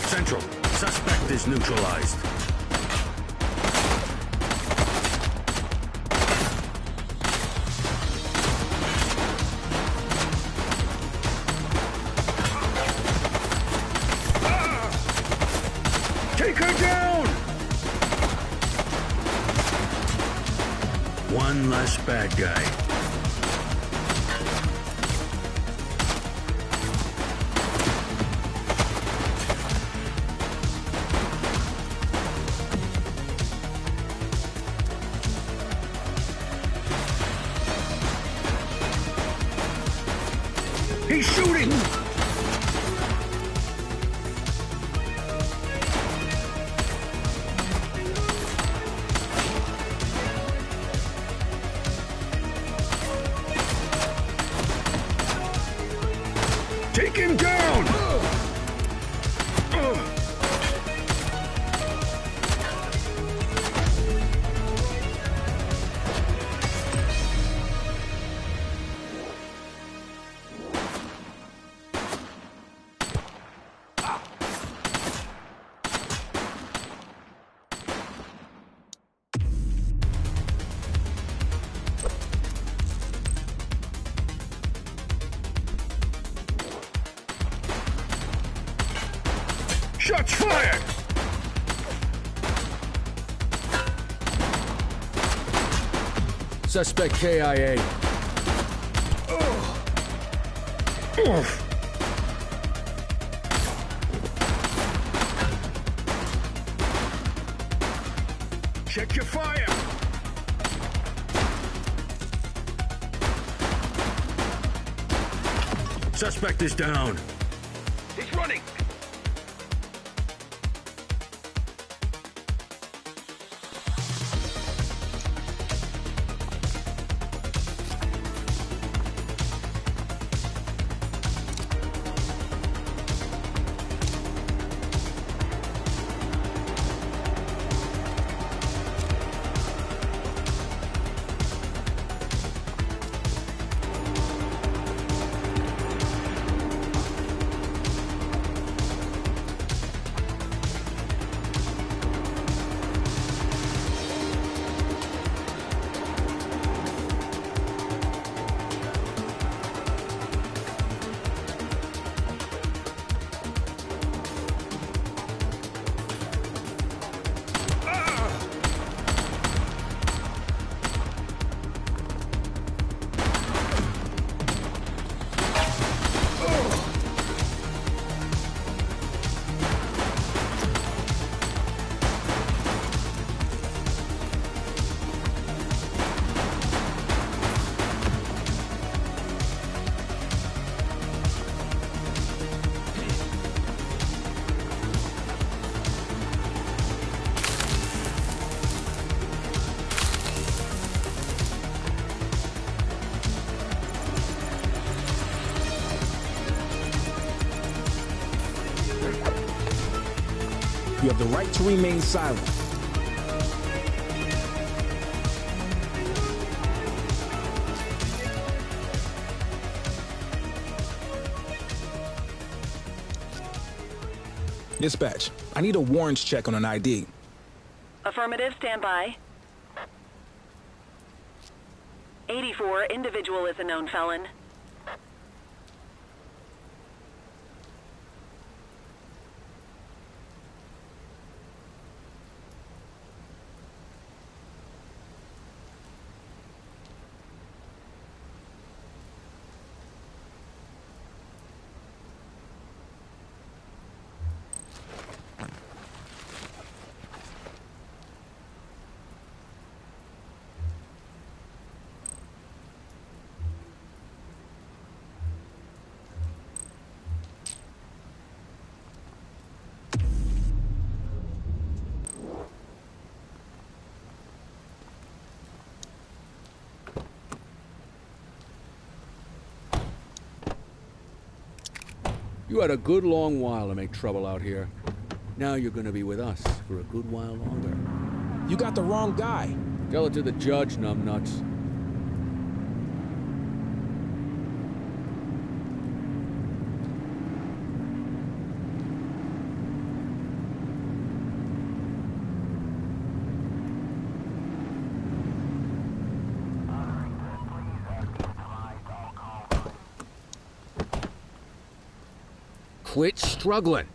Central, suspect is neutralized. Take her down! One less bad guy. He's shooting! Take him down! Shots fired! Suspect KIA. Check your fire! Suspect is down. He's running! You have the right to remain silent. Dispatch, I need a warrants check on an ID. Affirmative, stand by. 84, individual is a known felon. You had a good long while to make trouble out here. Now you're gonna be with us for a good while longer. You got the wrong guy. Tell it to the judge, numbnuts. Quit struggling.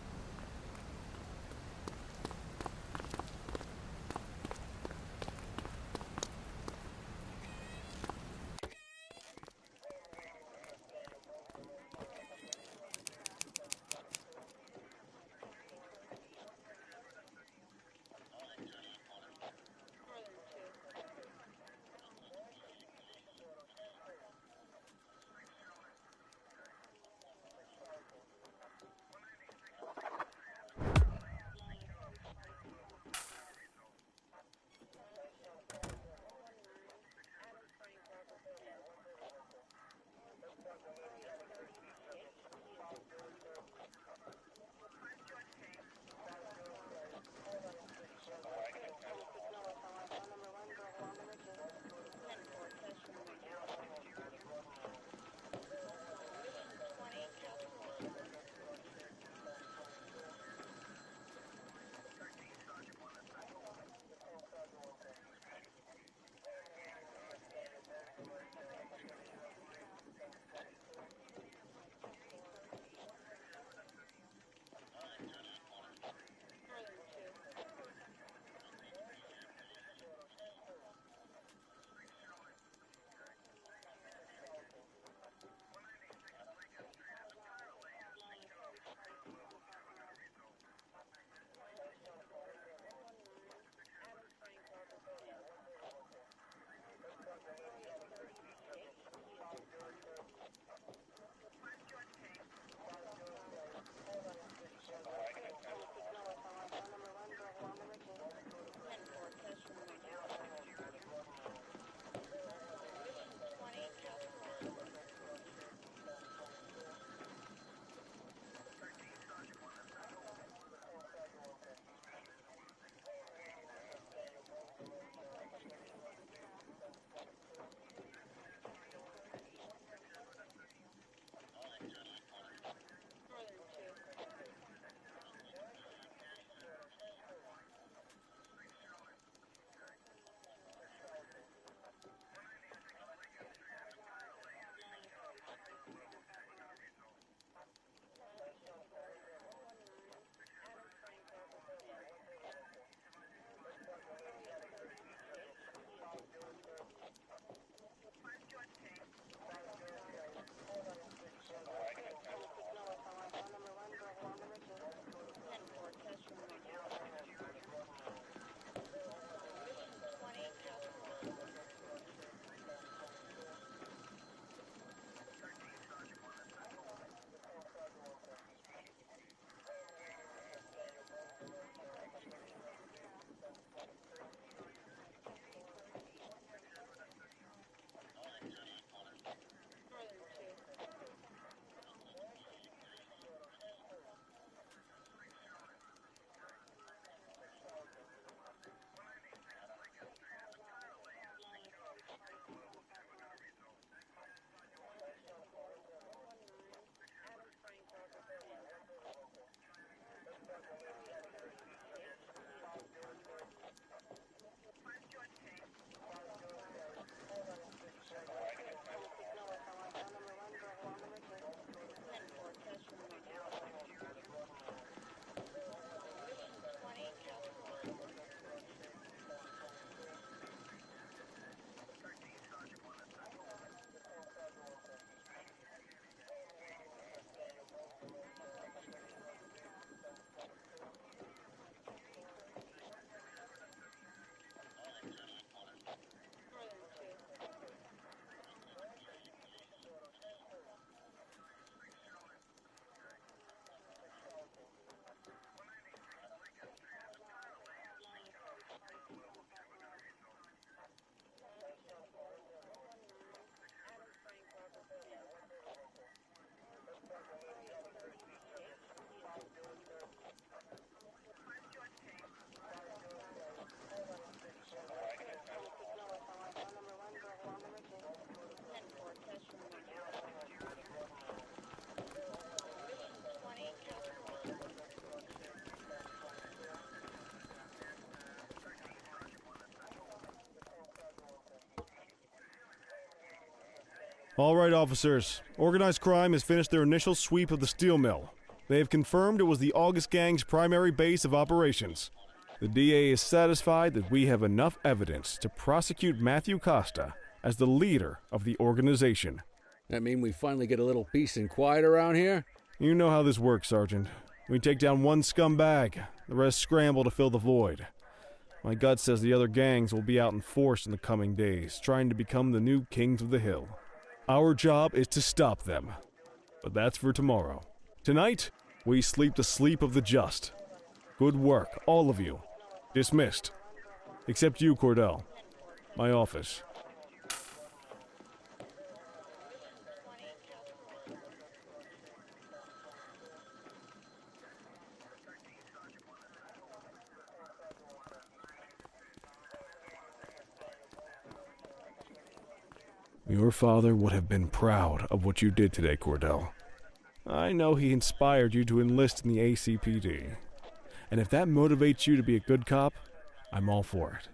All right, officers. Organized crime has finished their initial sweep of the steel mill. They have confirmed it was the August Gang's primary base of operations. The DA is satisfied that we have enough evidence to prosecute Matthew Costa as the leader of the organization. That mean we finally get a little peace and quiet around here? You know how this works, Sergeant. We take down one scumbag, the rest scramble to fill the void. My gut says the other gangs will be out in force in the coming days, trying to become the new kings of the hill. Our job is to stop them. But that's for tomorrow. Tonight, we sleep the sleep of the just. Good work, all of you. Dismissed. Except you, Cordell. My office. Your father would have been proud of what you did today, Cordell. I know he inspired you to enlist in the ACPD. And if that motivates you to be a good cop, I'm all for it.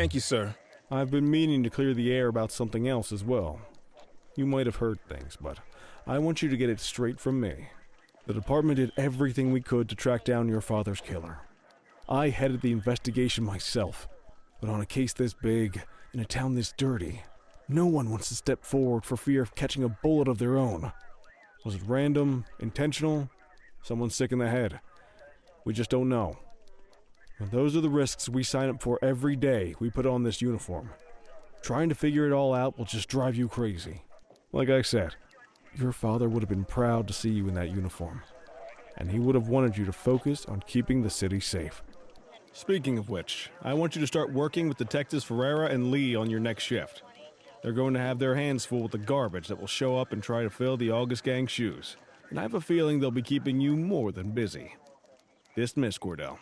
Thank you, sir. I've been meaning to clear the air about something else as well. You might have heard things, but I want you to get it straight from me. The department did everything we could to track down your father's killer. I headed the investigation myself, but on a case this big, in a town this dirty, no one wants to step forward for fear of catching a bullet of their own. Was it random, intentional, someone sick in the head? We just don't know. And those are the risks we sign up for every day we put on this uniform. Trying to figure it all out will just drive you crazy. Like I said, your father would have been proud to see you in that uniform, and he would have wanted you to focus on keeping the city safe. Speaking of which, I want you to start working with Detectives Ferreira and Lee on your next shift. They're going to have their hands full with the garbage that will show up and try to fill the August Gang's shoes, and I have a feeling they'll be keeping you more than busy. Dismiss, Cordell.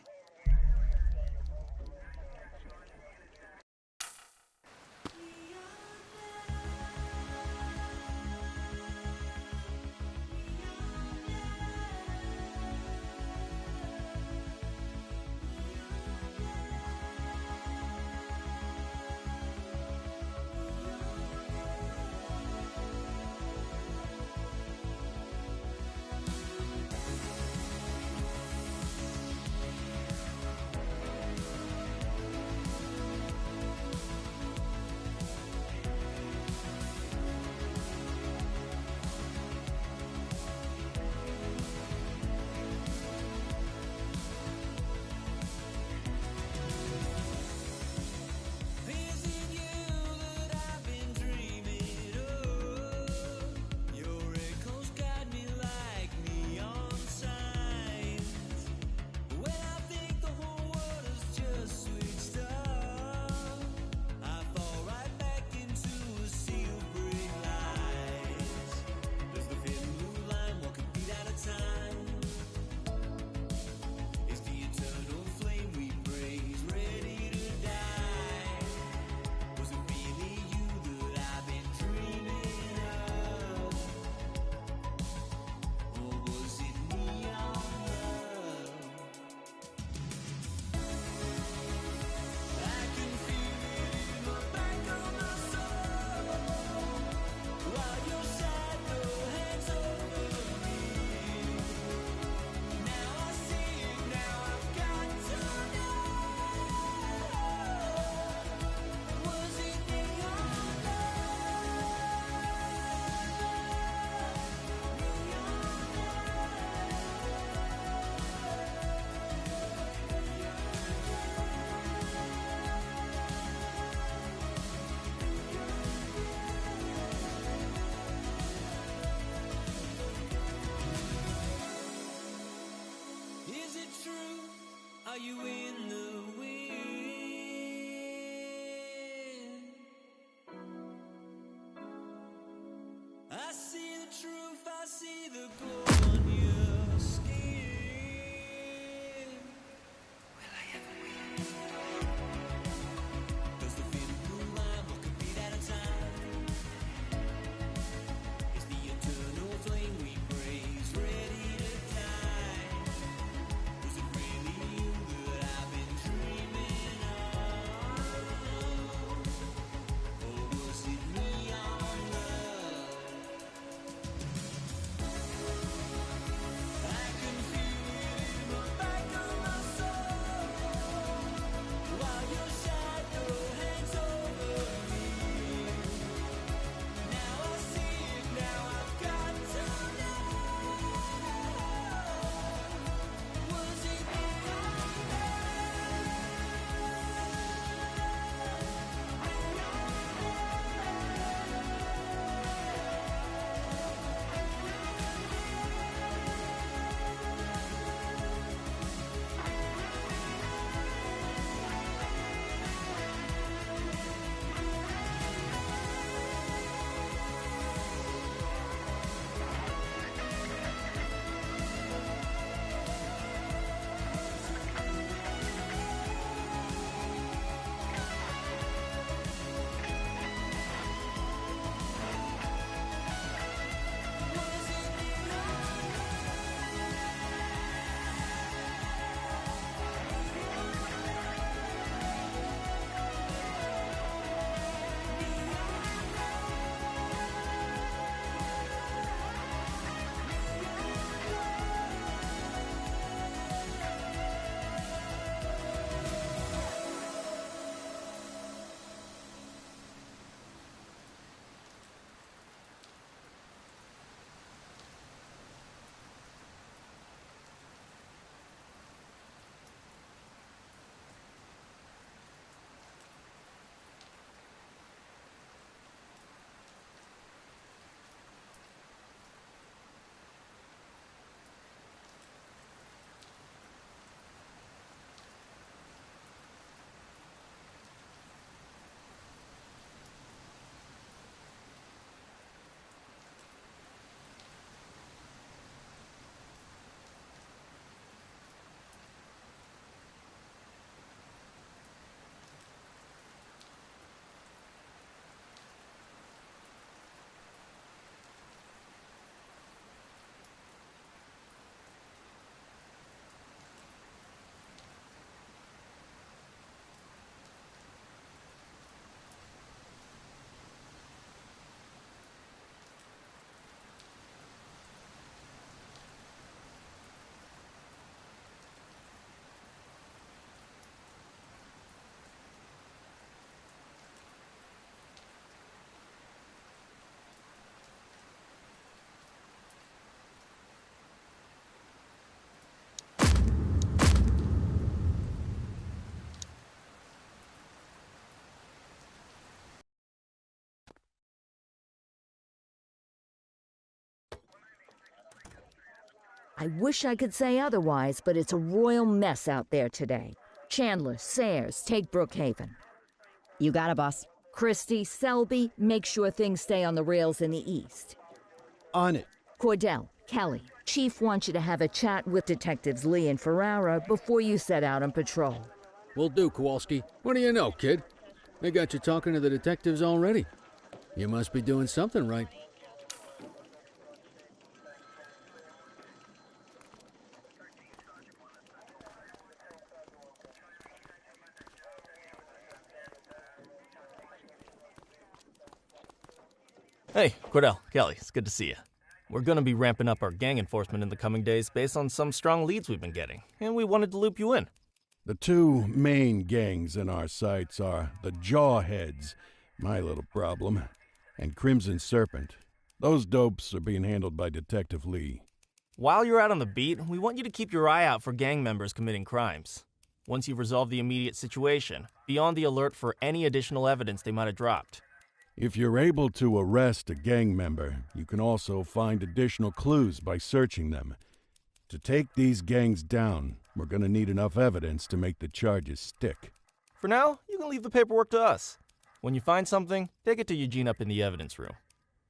you in the wind? I see the truth, I see the glow on your skin. Will I ever win? Does the feeling move on? What could be that a time? Is the eternal flame we praise ready to die? Was it really you that I've been dreaming of? Or was it neon love? I can feel it in the back of my soul, while your shadow hangs over me. Now I see it, now I've got to know. Was it I wish I could say otherwise, but it's a royal mess out there today. Chandler, Sayers, take Brookhaven. You got it, boss. Christie, Selby, make sure things stay on the rails in the east. On it. Cordell, Kelly, Chief wants you to have a chat with Detectives Lee and Ferrara before you set out on patrol. Will do, Kowalski. What do you know, kid? They got you talking to the detectives already. You must be doing something right. Hey, Cordell, Kelly, it's good to see you. We're going to be ramping up our gang enforcement in the coming days based on some strong leads we've been getting, and we wanted to loop you in. The two main gangs in our sights are the Jawheads, my little problem, and Crimson Serpent. Those dopes are being handled by Detective Lee. While you're out on the beat, we want you to keep your eye out for gang members committing crimes. Once you've resolved the immediate situation, be on the alert for any additional evidence they might have dropped. If you're able to arrest a gang member, you can also find additional clues by searching them. To take these gangs down, We're gonna need enough evidence to make the charges stick. For now, you can leave the paperwork to us. When you find something, take it to Eugene up in the evidence room.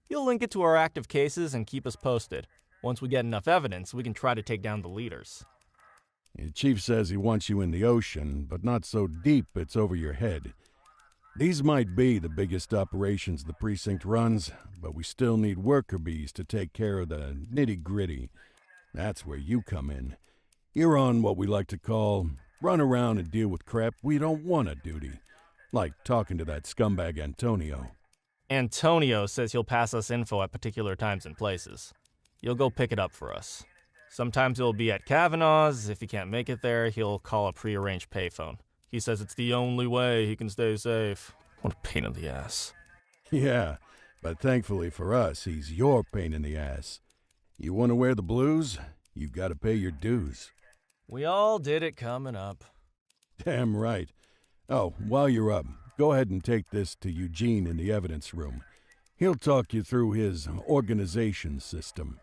He'll link it to our active cases and keep us posted. Once we get enough evidence, we can try to take down the leaders. The chief says he wants you in the ocean, but not so deep it's over your head. These might be the biggest operations the precinct runs, but we still need worker bees to take care of the nitty-gritty. That's where you come in. You're on what we like to call run around and deal with crap we don't want to duty, like talking to that scumbag Antonio. Antonio says he'll pass us info at particular times and places. You'll go pick it up for us. Sometimes it'll be at Kavanaugh's. If he can't make it there, he'll call a prearranged payphone. He says it's the only way he can stay safe. What a pain in the ass. Yeah, but thankfully for us, he's your pain in the ass. You want to wear the blues? You've got to pay your dues. We all did it coming up. Damn right. Oh, while you're up, go ahead and take this to Eugene in the evidence room. He'll talk you through his organization system.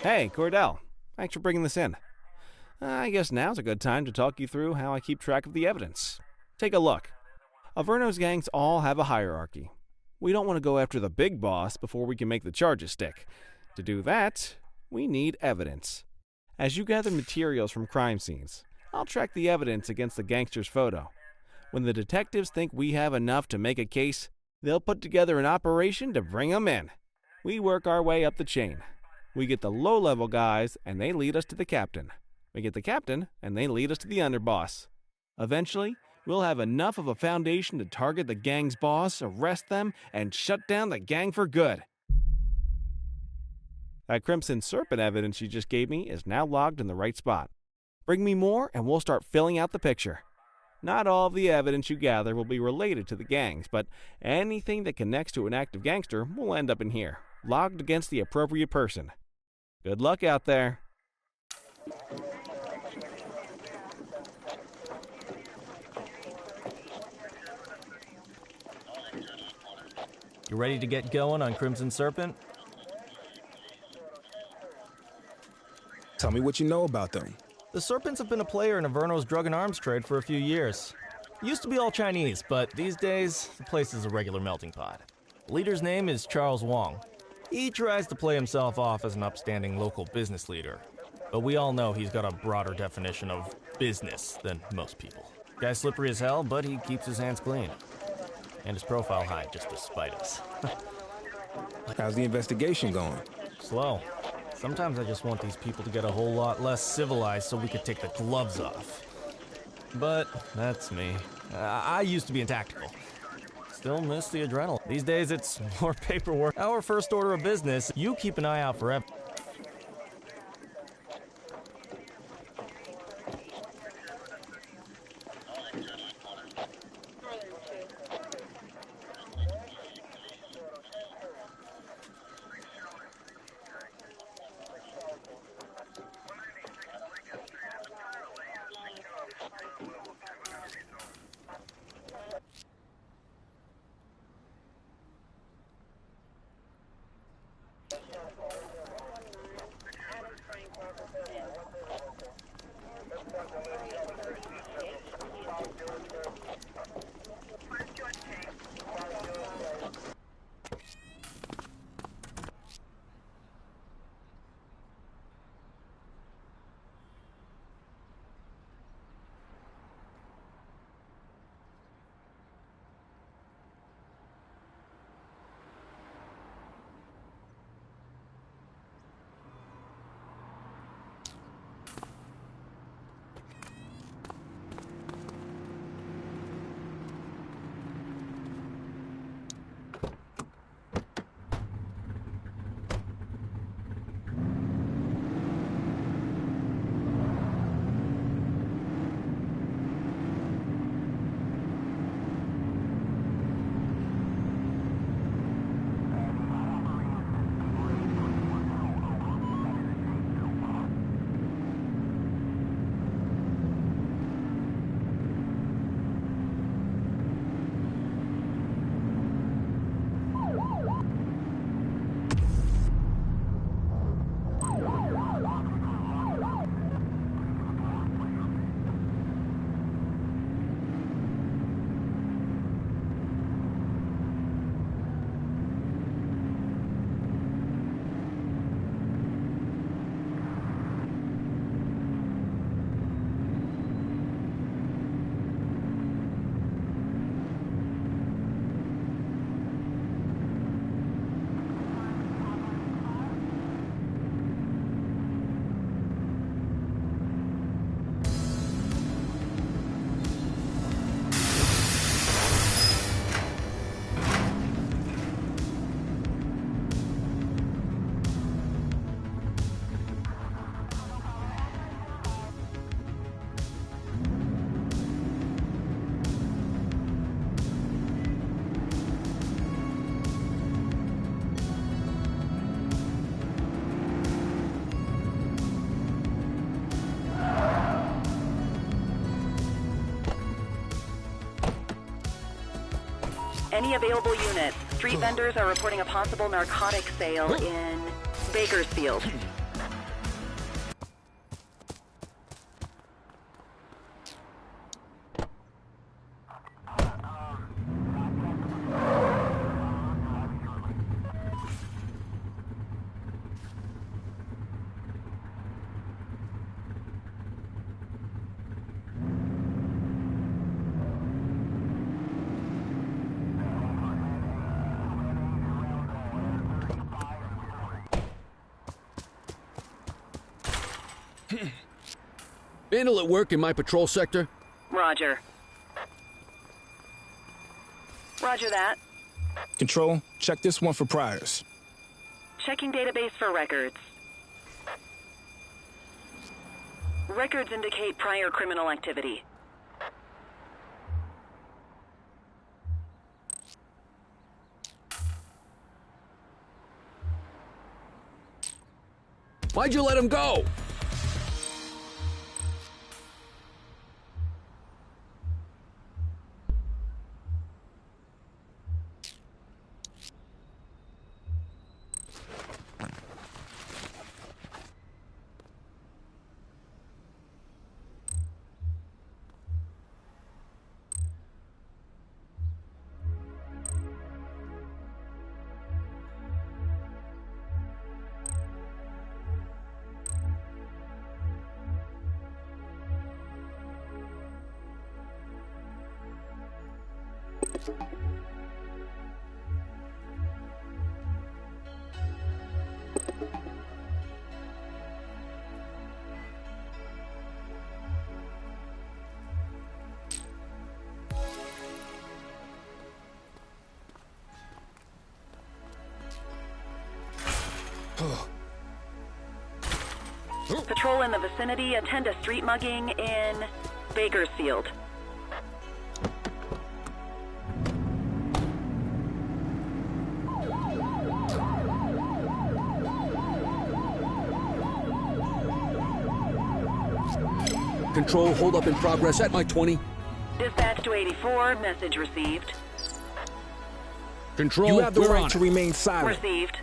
Hey, Cordell. Thanks for bringing this in. I guess now's a good time to talk you through how I keep track of the evidence. Take a look. Averno's gangs all have a hierarchy. We don't want to go after the big boss before we can make the charges stick. To do that, we need evidence. As you gather materials from crime scenes, I'll track the evidence against the gangster's photo. When the detectives think we have enough to make a case, they'll put together an operation to bring them in. We work our way up the chain. We get the low-level guys, and they lead us to the captain. We get the captain, and they lead us to the underboss. Eventually, we'll have enough of a foundation to target the gang's boss, arrest them, and shut down the gang for good. That Crimson Serpent evidence you just gave me is now logged in the right spot. Bring me more, and we'll start filling out the picture. Not all of the evidence you gather will be related to the gangs, but anything that connects to an active gangster will end up in here, logged against the appropriate person. Good luck out there. You ready to get going on Crimson Serpent? Tell me what you know about them. The Serpents have been a player in Averno's drug and arms trade for a few years. Used to be all Chinese, but these days, the place is a regular melting pot. The leader's name is Charles Wong. He tries to play himself off as an upstanding local business leader, but we all know he's got a broader definition of business than most people. Guy's slippery as hell, but he keeps his hands clean. And his profile high, just to spite us. How's the investigation going? Slow. Sometimes I just want these people to get a whole lot less civilized so we could take the gloves off. But that's me. I used to be in tactical. Still miss the adrenaline. These days it's more paperwork. Our first order of business, you keep an eye out for evidence. Any available units. Street vendors are reporting a possible narcotic sale in Bakersfield. Vandal at work in my patrol sector? Roger. Roger that. Control, check this one for priors. Checking database for records. Records indicate prior criminal activity. Why'd you let him go? Patrol in the vicinity, attend a street mugging in Bakersfield. Control, hold up in progress at my 20. Dispatch to 84, message received. Control, You have the we're right on to it. remain silent. Received.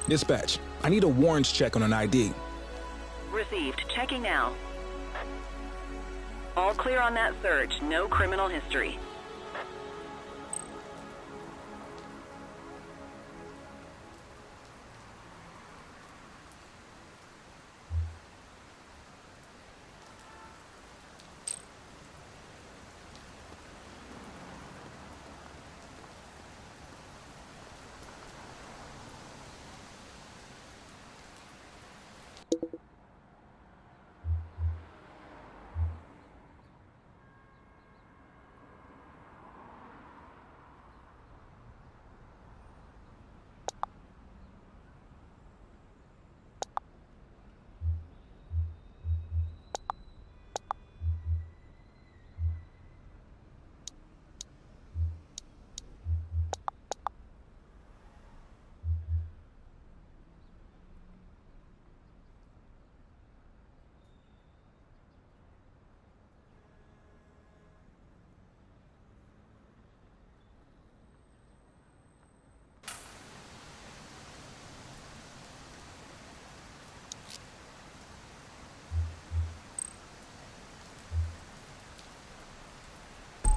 Dispatch, I need a warrants check on an ID. Received. Checking now. All clear on that search. No criminal history.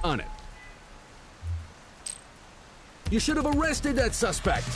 On it. You should have arrested that suspect.